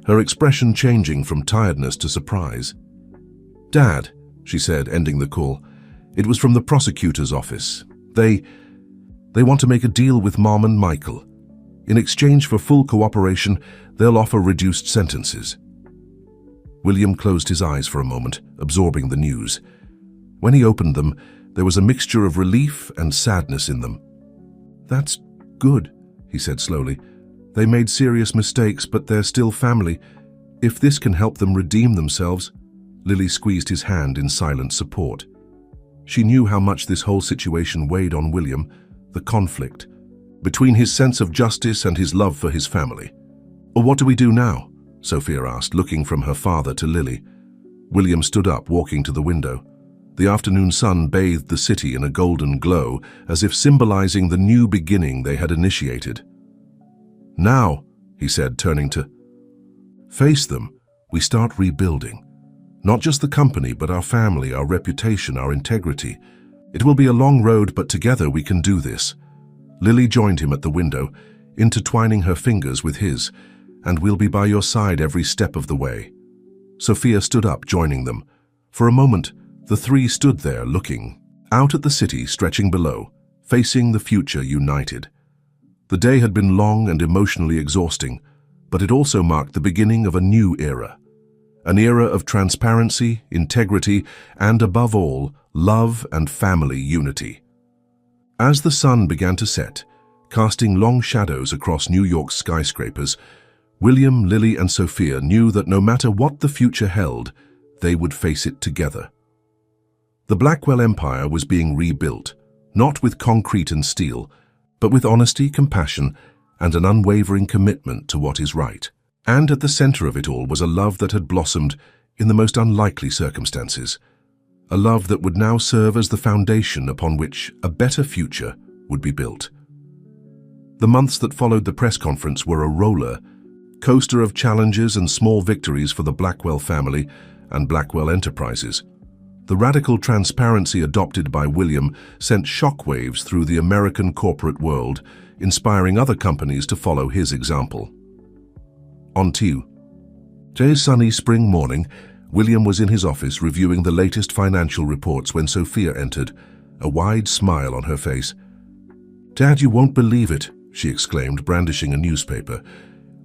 Speaker 1: her expression changing from tiredness to surprise. "Dad," she said, ending the call. "It was from the prosecutor's office. They want to make a deal with Mom and Michael. In exchange for full cooperation, they'll offer reduced sentences." William closed his eyes for a moment, absorbing the news. When he opened them, there was a mixture of relief and sadness in them. "That's good," he said slowly. "They made serious mistakes, but they're still family. If this can help them redeem themselves." Lily squeezed his hand in silent support. She knew how much this whole situation weighed on William, the conflict between his sense of justice and his love for his family. "Well, what do we do now?" Sophia asked, looking from her father to Lily. William stood up, walking to the window. The afternoon sun bathed the city in a golden glow, as if symbolizing the new beginning they had initiated. "Now," he said, turning to face them, "we start rebuilding. Not just the company, but our family, our reputation, our integrity. It will be a long road, but together we can do this." Lily joined him at the window, intertwining her fingers with his. "And we'll be by your side every step of the way." Sophia stood up, joining them. For a moment, the three stood there looking out at the city stretching below, facing the future united. The day had been long and emotionally exhausting, but it also marked the beginning of a new era. An era of transparency, integrity, and above all, love and family unity. As the sun began to set, casting long shadows across New York's skyscrapers, William, Lily, and Sophia knew that no matter what the future held, they would face it together. The Blackwell Empire was being rebuilt, not with concrete and steel, but with honesty, compassion, and an unwavering commitment to what is right. And at the center of it all was a love that had blossomed in the most unlikely circumstances. A love that would now serve as the foundation upon which a better future would be built. The months that followed the press conference were a roller coaster of challenges and small victories for the Blackwell family and Blackwell Enterprises. The radical transparency adopted by William sent shockwaves through the American corporate world, inspiring other companies to follow his example. On Tuesday's sunny spring morning, William was in his office reviewing the latest financial reports when Sophia entered, a wide smile on her face. "Dad, you won't believe it," she exclaimed, brandishing a newspaper.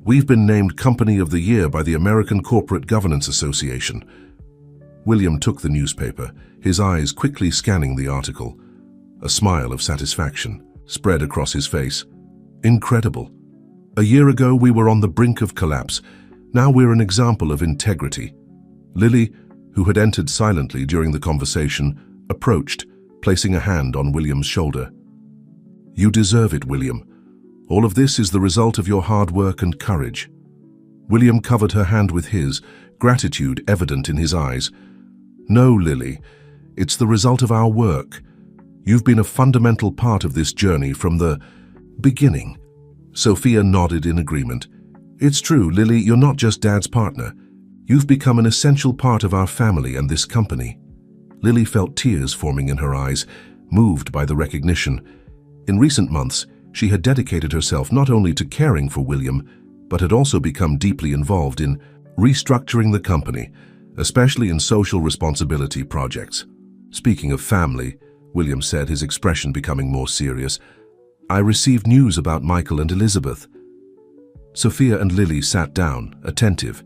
Speaker 1: "We've been named Company of the Year by the American Corporate Governance Association." William took the newspaper, his eyes quickly scanning the article. A smile of satisfaction spread across his face. Incredible. A year ago we were on the brink of collapse. Now we're an example of integrity. Lily, who had entered silently during the conversation, approached, placing a hand on William's shoulder. You deserve it, William. All of this is the result of your hard work and courage. William covered her hand with his, gratitude evident in his eyes. No, Lily, it's the result of our work. You've been a fundamental part of this journey from the beginning. Sophia nodded in agreement. It's true, Lily, you're not just Dad's partner. You've become an essential part of our family and this company. Lily felt tears forming in her eyes, moved by the recognition. In recent months, she had dedicated herself not only to caring for William, but had also become deeply involved in restructuring the company, especially in social responsibility projects. Speaking of family, William said, his expression becoming more serious, I received news about Michael and Elizabeth. Sophia and Lily sat down, attentive.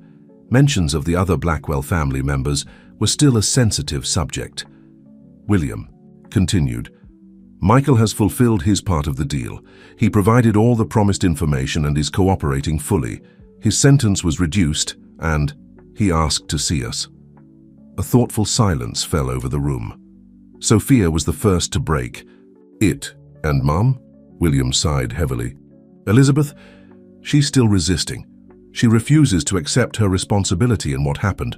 Speaker 1: Mentions of the other Blackwell family members were still a sensitive subject. William continued, Michael has fulfilled his part of the deal. He provided all the promised information and is cooperating fully. His sentence was reduced and he asked to see us. A thoughtful silence fell over the room. Sophia was the first to break. It and Mum? William sighed heavily. Elizabeth? She's still resisting. She refuses to accept her responsibility in what happened,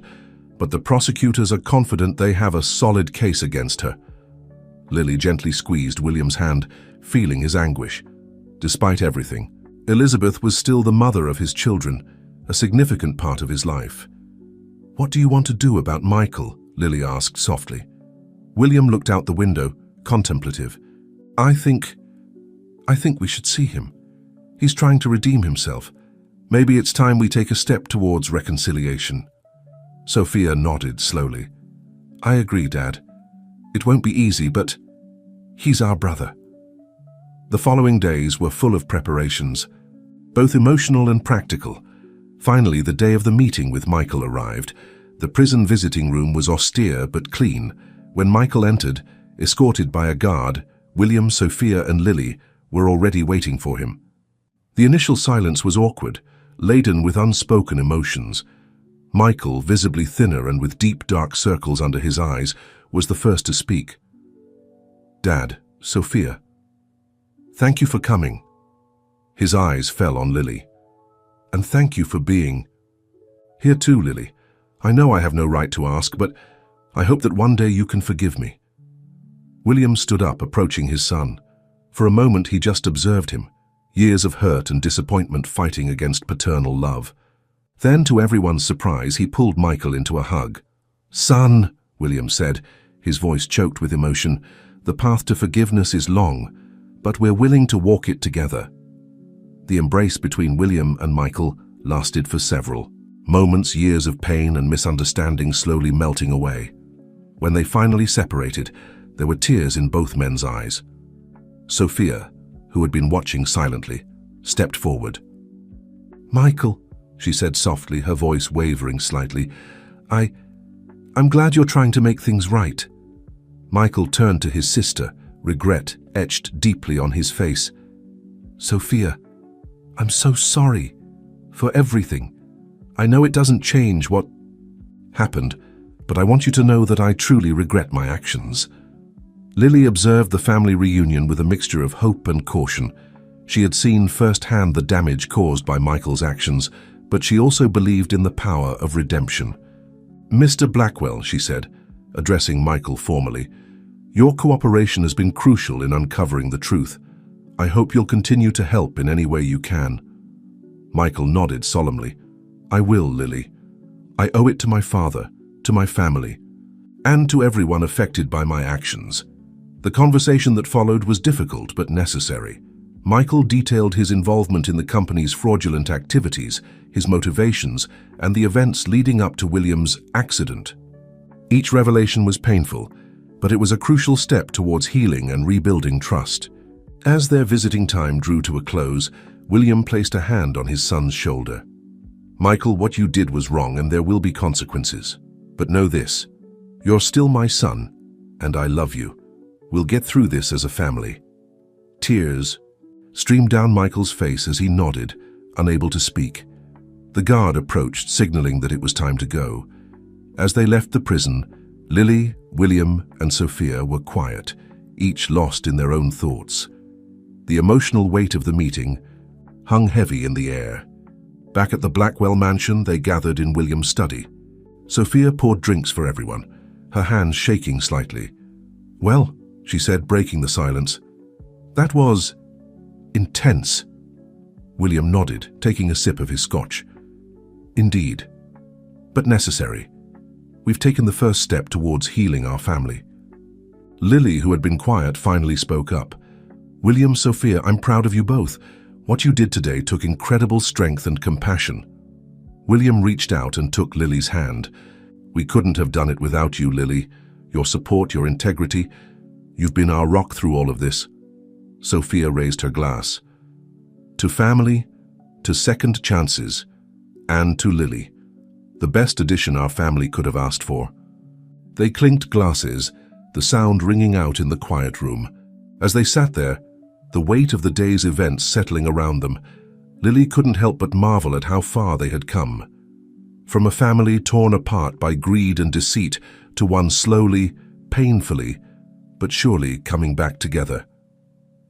Speaker 1: but the prosecutors are confident they have a solid case against her. Lily gently squeezed William's hand, feeling his anguish. Despite everything, Elizabeth was still the mother of his children, a significant part of his life. What do you want to do about Michael? Lily asked softly. William looked out the window, contemplative. I think we should see him. He's trying to redeem himself. Maybe it's time we take a step towards reconciliation. Sophia nodded slowly. I agree, Dad. It won't be easy, but he's our brother. The following days were full of preparations, both emotional and practical. Finally, the day of the meeting with Michael arrived. The prison visiting room was austere but clean. When Michael entered, escorted by a guard, William, Sophia, and Lily were already waiting for him. The initial silence was awkward, laden with unspoken emotions. Michael, visibly thinner and with deep dark circles under his eyes, was the first to speak. Dad, Sophia, thank you for coming. His eyes fell on Lily. And thank you for being here too, Lily. I know I have no right to ask, but I hope that one day you can forgive me. William stood up, approaching his son. For a moment he just observed him, years of hurt and disappointment fighting against paternal love. Then, to everyone's surprise, he pulled Michael into a hug. Son, William said, his voice choked with emotion, the path to forgiveness is long, but we're willing to walk it together. The embrace between William and Michael lasted for several moments, years of pain and misunderstanding slowly melting away. When they finally separated, there were tears in both men's eyes. Sophia, who had been watching silently, stepped forward. Michael, she said softly, her voice wavering slightly, I'm glad you're trying to make things right. Michael turned to his sister, regret etched deeply on his face. Sophia, I'm so sorry for everything. I know it doesn't change what happened, but I want you to know that I truly regret my actions. Lily observed the family reunion with a mixture of hope and caution. She had seen firsthand the damage caused by Michael's actions, but she also believed in the power of redemption. Mr. Blackwell, she said, addressing Michael formally, your cooperation has been crucial in uncovering the truth. I hope you'll continue to help in any way you can. Michael nodded solemnly. I will, Lily. I owe it to my father, to my family, and to everyone affected by my actions. The conversation that followed was difficult but necessary. Michael detailed his involvement in the company's fraudulent activities, his motivations, and the events leading up to William's accident. Each revelation was painful, but it was a crucial step towards healing and rebuilding trust. As their visiting time drew to a close, William placed a hand on his son's shoulder. Michael, what you did was wrong and there will be consequences. But know this, You're still my son, and I love you. We'll get through this as a family." Tears streamed down Michael's face as he nodded, unable to speak. The guard approached, signaling that it was time to go. As they left the prison, Lily, William, and Sophia were quiet, each lost in their own thoughts. The emotional weight of the meeting hung heavy in the air. Back at the Blackwell mansion, they gathered in William's study. Sophia poured drinks for everyone, her hands shaking slightly. "Well," she said, breaking the silence, "that was intense." William nodded, taking a sip of his scotch. "Indeed, but necessary. We've taken the first step towards healing our family." Lily, who had been quiet, finally spoke up. "William, Sophia, I'm proud of you both. What you did today took incredible strength and compassion." William reached out and took Lily's hand. "We couldn't have done it without you, Lily. Your support, your integrity. You've been our rock through all of this." Sophia raised her glass. "To family, to second chances, and to Lily. The best addition our family could have asked for." They clinked glasses, the sound ringing out in the quiet room. As they sat there, the weight of the day's events settling around them, Lily couldn't help but marvel at how far they had come. From a family torn apart by greed and deceit to one slowly, painfully, but surely coming back together.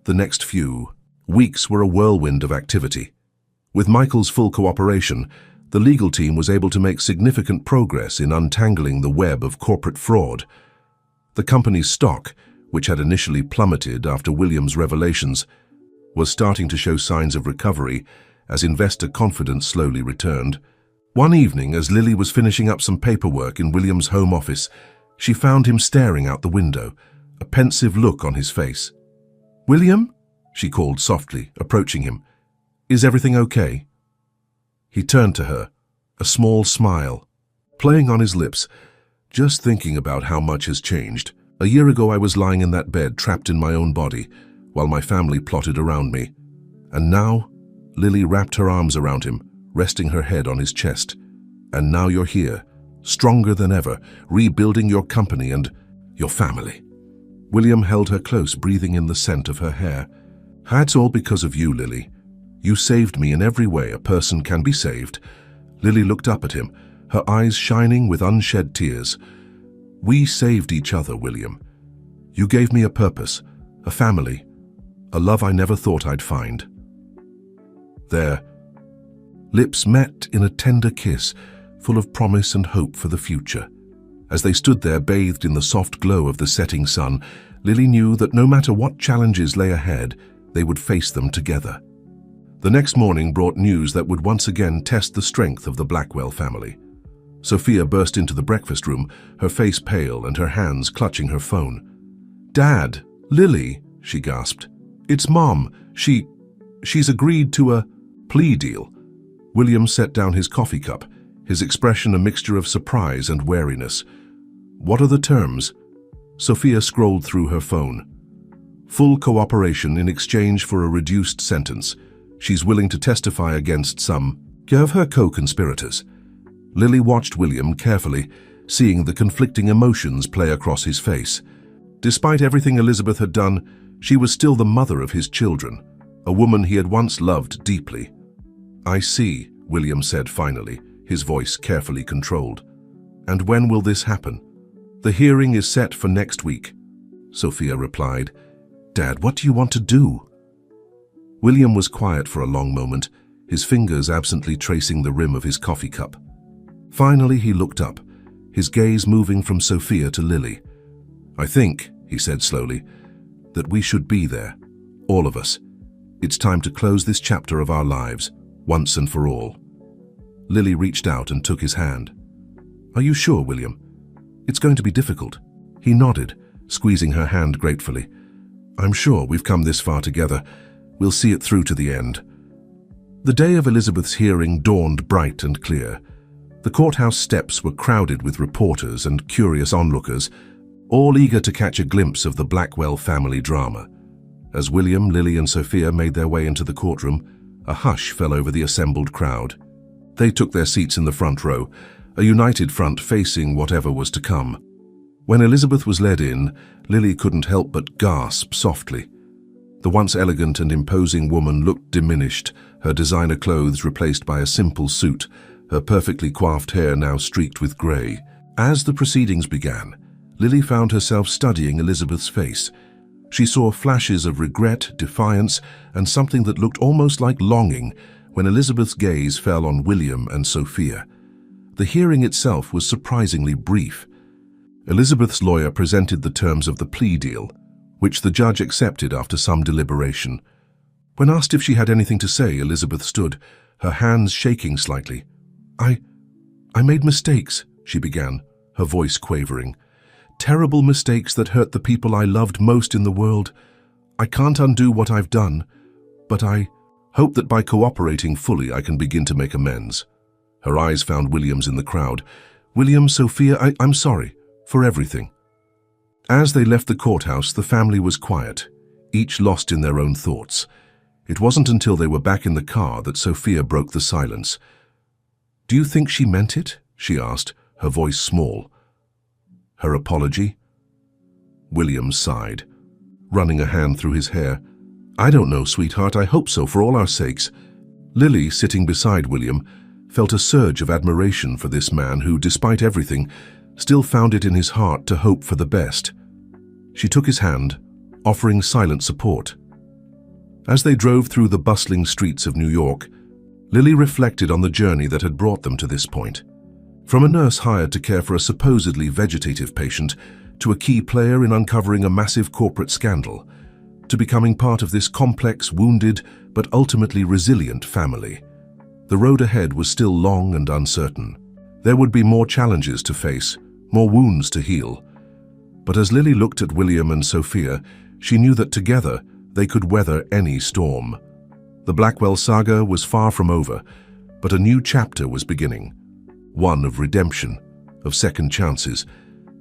Speaker 1: The next few weeks were a whirlwind of activity. With Michael's full cooperation, the legal team was able to make significant progress in untangling the web of corporate fraud. The company's stock, which had initially plummeted after William's revelations, was starting to show signs of recovery as investor confidence slowly returned. One evening, as Lily was finishing up some paperwork in William's home office, she found him staring out the window, a pensive look on his face. "William?" she called softly, approaching him. "Is everything okay?" He turned to her, a small smile playing on his lips. "Just thinking about how much has changed. A year ago I was lying in that bed, trapped in my own body, while my family plotted around me. And now," Lily wrapped her arms around him, resting her head on his chest. "And now you're here, stronger than ever, rebuilding your company and your family." William held her close, breathing in the scent of her hair. "It's all because of you, Lily. You saved me in every way a person can be saved." Lily looked up at him, her eyes shining with unshed tears. "We saved each other, William. You gave me a purpose, a family, a love I never thought I'd find." Their lips met in a tender kiss, full of promise and hope for the future. As they stood there, bathed in the soft glow of the setting sun, Lily knew that no matter what challenges lay ahead, they would face them together. The next morning brought news that would once again test the strength of the Blackwell family. Sophia burst into the breakfast room, her face pale and her hands clutching her phone. "Dad, Lily," she gasped. "It's Mom. She's agreed to a plea deal." William set down his coffee cup, his expression a mixture of surprise and wariness. "What are the terms?" Sophia scrolled through her phone. "Full cooperation in exchange for a reduced sentence. She's willing to testify against some of her co-conspirators." Lily watched William carefully, seeing the conflicting emotions play across his face. Despite everything Elizabeth had done, she was still the mother of his children, a woman he had once loved deeply. "I see," William said finally, his voice carefully controlled. "And when will this happen?" "The hearing is set for next week," Sophia replied. "Dad, what do you want to do?" William was quiet for a long moment, his fingers absently tracing the rim of his coffee cup. Finally, he looked up, his gaze moving from Sophia to Lily. "I think," he said slowly, "that we should be there, all of us. It's time to close this chapter of our lives, once and for all." Lily reached out and took his hand. "Are you sure, William? It's going to be difficult." He nodded, squeezing her hand gratefully. "I'm sure we've come this far together. We'll see it through to the end." The day of Elizabeth's hearing dawned bright and clear. The courthouse steps were crowded with reporters and curious onlookers, all eager to catch a glimpse of the Blackwell family drama. As William, Lily, and Sophia made their way into the courtroom, a hush fell over the assembled crowd. They took their seats in the front row, a united front facing whatever was to come. When Elizabeth was led in, Lily couldn't help but gasp softly. The once elegant and imposing woman looked diminished, her designer clothes replaced by a simple suit, her perfectly coiffed hair now streaked with grey. As the proceedings began, Lily found herself studying Elizabeth's face. She saw flashes of regret, defiance, and something that looked almost like longing when Elizabeth's gaze fell on William and Sophia. The hearing itself was surprisingly brief. Elizabeth's lawyer presented the terms of the plea deal, which the judge accepted after some deliberation. When asked if she had anything to say, Elizabeth stood, her hands shaking slightly. I made mistakes, she began, her voice quavering. Terrible mistakes that hurt the people I loved most in the world. I can't undo what I've done, but I hope that by cooperating fully I can begin to make amends. Her eyes found William's in the crowd. William, Sophia, I'm sorry for everything. As they left the courthouse, the family was quiet, each lost in their own thoughts. It wasn't until they were back in the car that Sophia broke the silence. "Do you think she meant it?" she asked, her voice small. "Her apology?" William sighed, running a hand through his hair. "I don't know, sweetheart. I hope so, for all our sakes." Lily, sitting beside William, felt a surge of admiration for this man who, despite everything, still found it in his heart to hope for the best. She took his hand, offering silent support. As they drove through the bustling streets of New York, Lily reflected on the journey that had brought them to this point. From a nurse hired to care for a supposedly vegetative patient, to a key player in uncovering a massive corporate scandal, to becoming part of this complex, wounded, but ultimately resilient family. The road ahead was still long and uncertain. There would be more challenges to face, more wounds to heal. But as Lily looked at William and Sophia, she knew that together they could weather any storm. The Blackwell saga was far from over, but a new chapter was beginning. One of redemption, of second chances,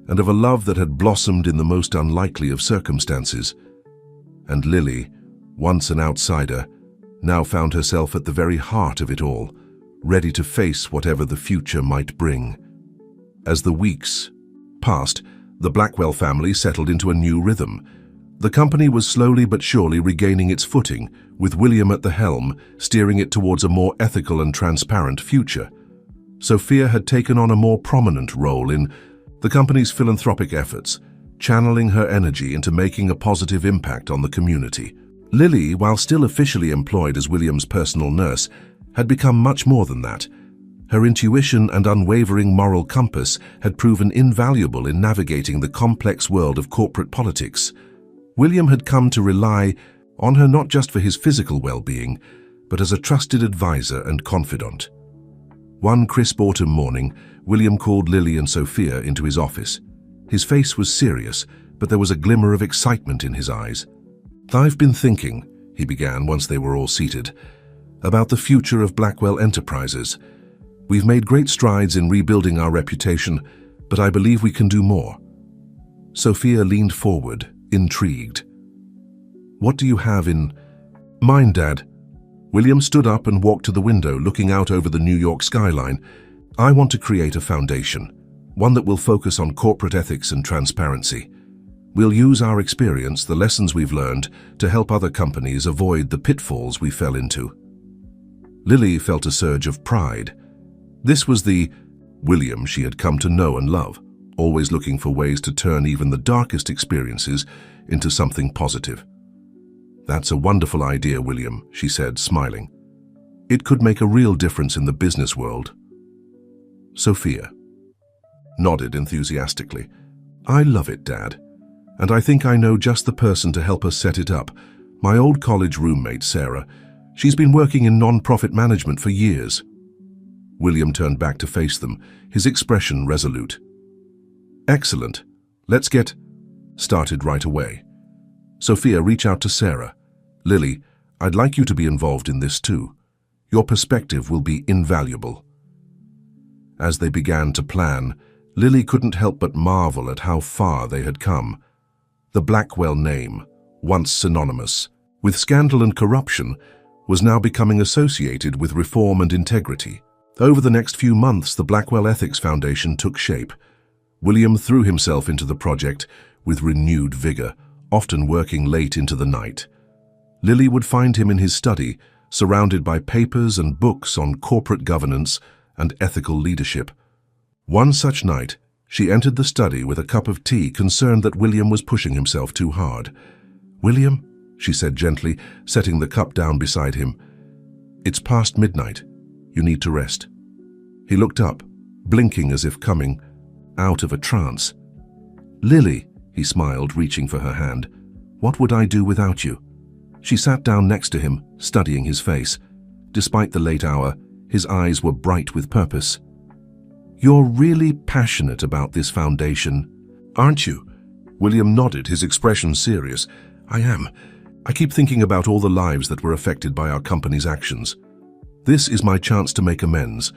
Speaker 1: and of a love that had blossomed in the most unlikely of circumstances. And Lily, once an outsider, now found herself at the very heart of it all, ready to face whatever the future might bring. As the weeks passed, the Blackwell family settled into a new rhythm. The company was slowly but surely regaining its footing, with William at the helm, steering it towards a more ethical and transparent future. Sophia had taken on a more prominent role in the company's philanthropic efforts, channeling her energy into making a positive impact on the community. Lily, while still officially employed as William's personal nurse, had become much more than that. Her intuition and unwavering moral compass had proven invaluable in navigating the complex world of corporate politics. William had come to rely on her not just for his physical well-being, but as a trusted advisor and confidant. One crisp autumn morning, William called Lily and Sophia into his office. His face was serious, but there was a glimmer of excitement in his eyes. "I've been thinking," he began once they were all seated, "about the future of Blackwell Enterprises. We've made great strides in rebuilding our reputation, but I believe we can do more." Sophia leaned forward, intrigued. "What do you have in mind, Dad?" William stood up and walked to the window, looking out over the New York skyline. "I want to create a foundation, one that will focus on corporate ethics and transparency. We'll use our experience, the lessons we've learned, to help other companies avoid the pitfalls we fell into." Lily felt a surge of pride. This was the William she had come to know and love, always looking for ways to turn even the darkest experiences into something positive. "That's a wonderful idea, William," she said, smiling. "It could make a real difference in the business world." Sophia nodded enthusiastically. "I love it, Dad. And I think I know just the person to help us set it up. My old college roommate, Sarah. She's been working in non-profit management for years." William turned back to face them, his expression resolute. "Excellent. Let's get started right away. Sophia, reach out to Sarah. Lily, I'd like you to be involved in this too. Your perspective will be invaluable." As they began to plan, Lily couldn't help but marvel at how far they had come. The Blackwell name, once synonymous with scandal and corruption, was now becoming associated with reform and integrity. Over the next few months, the Blackwell Ethics Foundation took shape. William threw himself into the project with renewed vigor, often working late into the night. Lily would find him in his study, surrounded by papers and books on corporate governance and ethical leadership. One such night, she entered the study with a cup of tea, concerned that William was pushing himself too hard. "William," she said gently, setting the cup down beside him, "it's past midnight. You need to rest." He looked up, blinking as if coming out of a trance. "Lily," he smiled, reaching for her hand, "what would I do without you?" She sat down next to him, studying his face. Despite the late hour, his eyes were bright with purpose. "You're really passionate about this foundation, aren't you?" William nodded, his expression serious. "I am. I keep thinking about all the lives that were affected by our company's actions. This is my chance to make amends,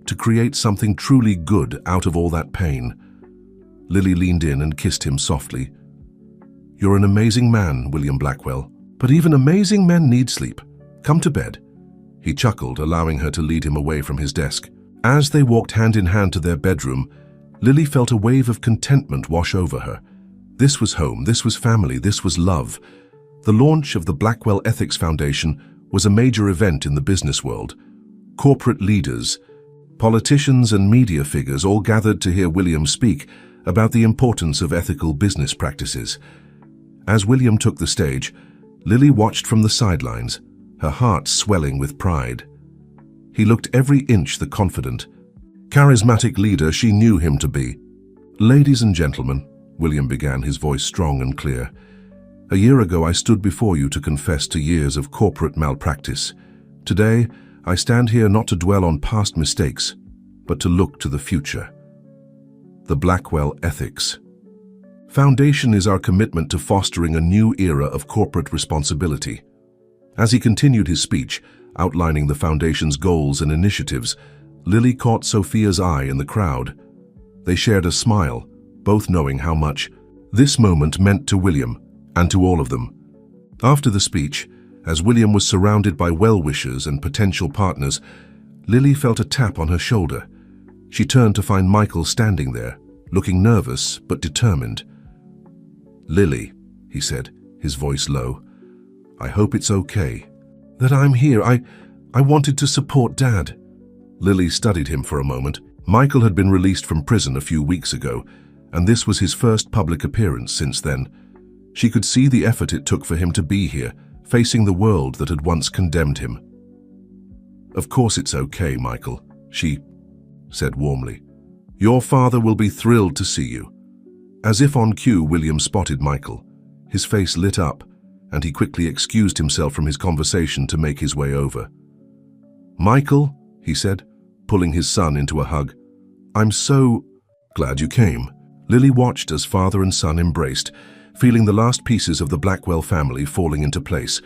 Speaker 1: to create something truly good out of all that pain." Lily leaned in and kissed him softly. "You're an amazing man, William Blackwell. But even amazing men need sleep. Come to bed." He chuckled, allowing her to lead him away from his desk. As they walked hand in hand to their bedroom, Lily felt a wave of contentment wash over her. This was home, this was family, this was love. The launch of the Blackwell Ethics Foundation was a major event in the business world. Corporate leaders, politicians and media figures all gathered to hear William speak about the importance of ethical business practices. As William took the stage, Lily watched from the sidelines, her heart swelling with pride. He looked every inch the confident, charismatic leader she knew him to be. "Ladies and gentlemen," William began, his voice strong and clear, "a year ago I stood before you to confess to years of corporate malpractice. Today, I stand here not to dwell on past mistakes, but to look to the future." The Blackwell Ethics Foundation is our commitment to fostering a new era of corporate responsibility. As he continued his speech, outlining the Foundation's goals and initiatives, Lily caught Sophia's eye in the crowd. They shared a smile, both knowing how much this moment meant to William and to all of them. After the speech, as William was surrounded by well-wishers and potential partners, Lily felt a tap on her shoulder. She turned to find Michael standing there, looking nervous but determined. "Lily," he said, his voice low, "I hope it's okay that I'm here. I wanted to support Dad." Lily studied him for a moment. Michael had been released from prison a few weeks ago, and this was his first public appearance since then. She could see the effort it took for him to be here, facing the world that had once condemned him. "Of course it's okay, Michael," she said warmly. "Your father will be thrilled to see you." As if on cue, William spotted Michael. His face lit up, and he quickly excused himself from his conversation to make his way over. "Michael," he said, pulling his son into a hug, "I'm so glad you came." Lily watched as father and son embraced, feeling the last pieces of the Blackwell family falling into place.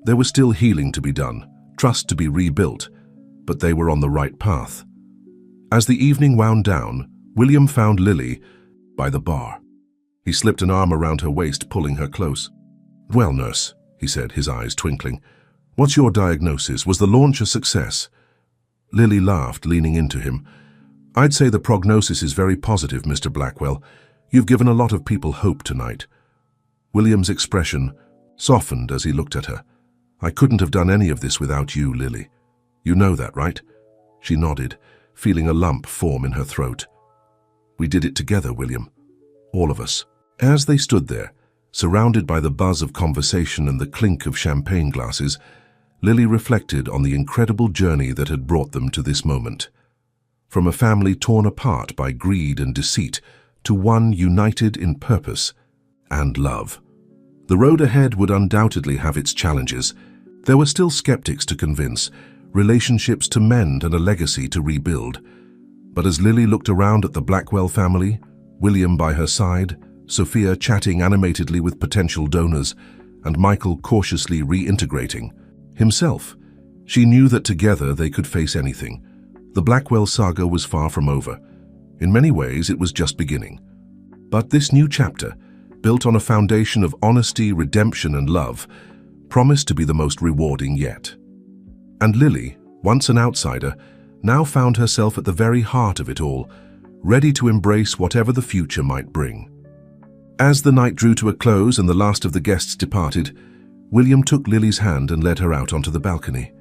Speaker 1: There was still healing to be done, trust to be rebuilt, but they were on the right path. As the evening wound down, William found Lily by the bar. He slipped an arm around her waist, pulling her close. "Well, nurse," he said, his eyes twinkling, "what's your diagnosis? Was the launch a success?" Lily laughed, leaning into him. "I'd say the prognosis is very positive, Mr. Blackwell. You've given a lot of people hope tonight." William's expression softened as he looked at her. "I couldn't have done any of this without you, Lily. You know that, right?" She nodded, feeling a lump form in her throat. "We did it together, William. All of us." As they stood there, surrounded by the buzz of conversation and the clink of champagne glasses, Lily reflected on the incredible journey that had brought them to this moment. From a family torn apart by greed and deceit to one united in purpose and love. The road ahead would undoubtedly have its challenges. There were still skeptics to convince, relationships to mend and a legacy to rebuild. But as Lily looked around at the Blackwell family, William by her side, Sophia chatting animatedly with potential donors, and Michael cautiously reintegrating himself, she knew that together they could face anything. The Blackwell saga was far from over. In many ways, it was just beginning. But this new chapter, built on a foundation of honesty, redemption, and love, promised to be the most rewarding yet. And Lily, once an outsider, now found herself at the very heart of it all, ready to embrace whatever the future might bring. As the night drew to a close and the last of the guests departed, William took Lily's hand and led her out onto the balcony.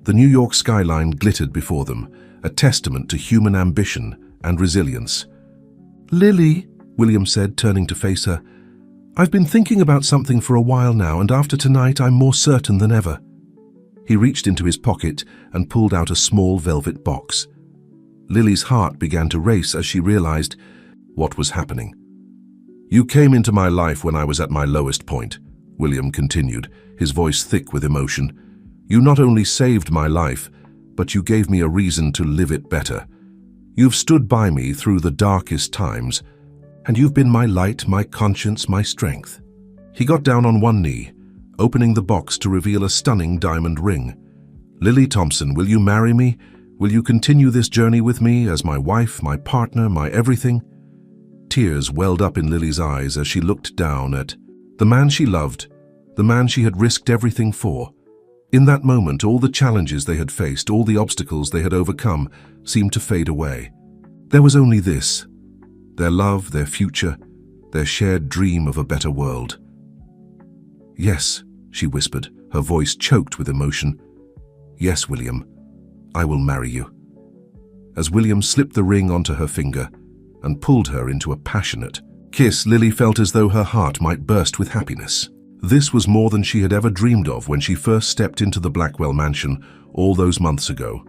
Speaker 1: The New York skyline glittered before them, a testament to human ambition and resilience. "Lily," William said, turning to face her, "I've been thinking about something for a while now, and after tonight I'm more certain than ever." He reached into his pocket and pulled out a small velvet box. Lily's heart began to race as she realized what was happening. "You came into my life when I was at my lowest point," William continued, his voice thick with emotion. "You not only saved my life, but you gave me a reason to live it better. You've stood by me through the darkest times, and you've been my light, my conscience, my strength." He got down on one knee, opening the box to reveal a stunning diamond ring. "Lily Thompson, will you marry me? Will you continue this journey with me as my wife, my partner, my everything?" Tears welled up in Lily's eyes as she looked down at the man she loved, the man she had risked everything for. In that moment, all the challenges they had faced, all the obstacles they had overcome, seemed to fade away. There was only this: their love, their future, their shared dream of a better world. "Yes," she whispered, her voice choked with emotion. "Yes, William, I will marry you." As William slipped the ring onto her finger and pulled her into a passionate kiss, Lily felt as though her heart might burst with happiness. This was more than she had ever dreamed of when she first stepped into the Blackwell mansion all those months ago.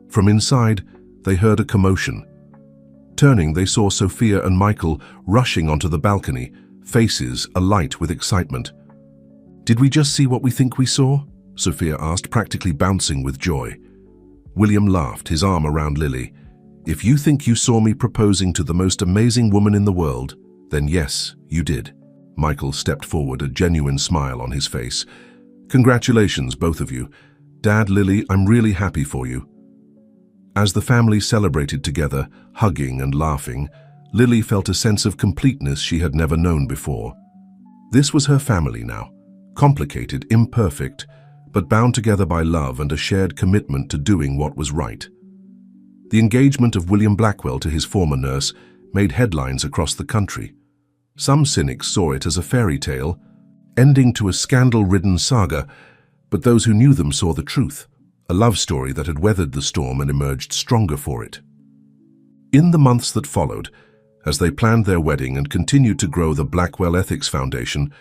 Speaker 1: From inside, they heard a commotion. Turning, they saw Sophia and Michael rushing onto the balcony, faces alight with excitement. "Did we just see what we think we saw?" Sophia asked, practically bouncing with joy. William laughed, his arm around Lily. "If you think you saw me proposing to the most amazing woman in the world, then yes, you did." Michael stepped forward, a genuine smile on his face. "Congratulations, both of you. Dad, Lily, I'm really happy for you." As the family celebrated together, hugging and laughing, Lily felt a sense of completeness she had never known before. This was her family now, complicated, imperfect, but bound together by love and a shared commitment to doing what was right. The engagement of William Blackwell to his former nurse made headlines across the country. Some cynics saw it as a fairy tale, ending to a scandal-ridden saga, but those who knew them saw the truth, a love story that had weathered the storm and emerged stronger for it. In the months that followed, as they planned their wedding and continued to grow the Blackwell Ethics Foundation,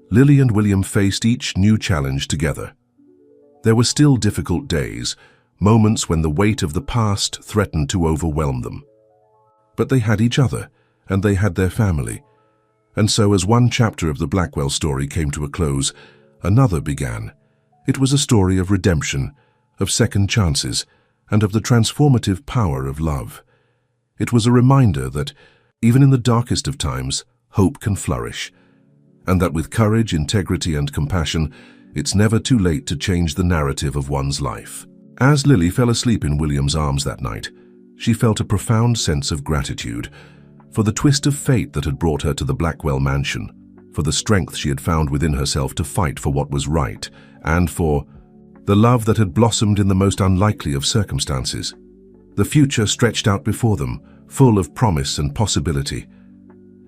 Speaker 1: Lily and William faced each new challenge together. There were still difficult days, moments when the weight of the past threatened to overwhelm them. But they had each other, and they had their family. And so as one chapter of the Blackwell story came to a close, another began. It was a story of redemption, of second chances, and of the transformative power of love. It was a reminder that, even in the darkest of times, hope can flourish, and that with courage, integrity, and compassion, it's never too late to change the narrative of one's life. As Lily fell asleep in William's arms that night, she felt a profound sense of gratitude for the twist of fate that had brought her to the Blackwell mansion, for the strength she had found within herself to fight for what was right, and for the love that had blossomed in the most unlikely of circumstances. The future stretched out before them, full of promise and possibility.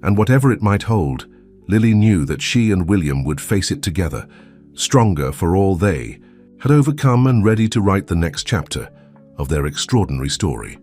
Speaker 1: And whatever it might hold, Lily knew that she and William would face it together, stronger for all they had overcome and ready to write the next chapter of their extraordinary story.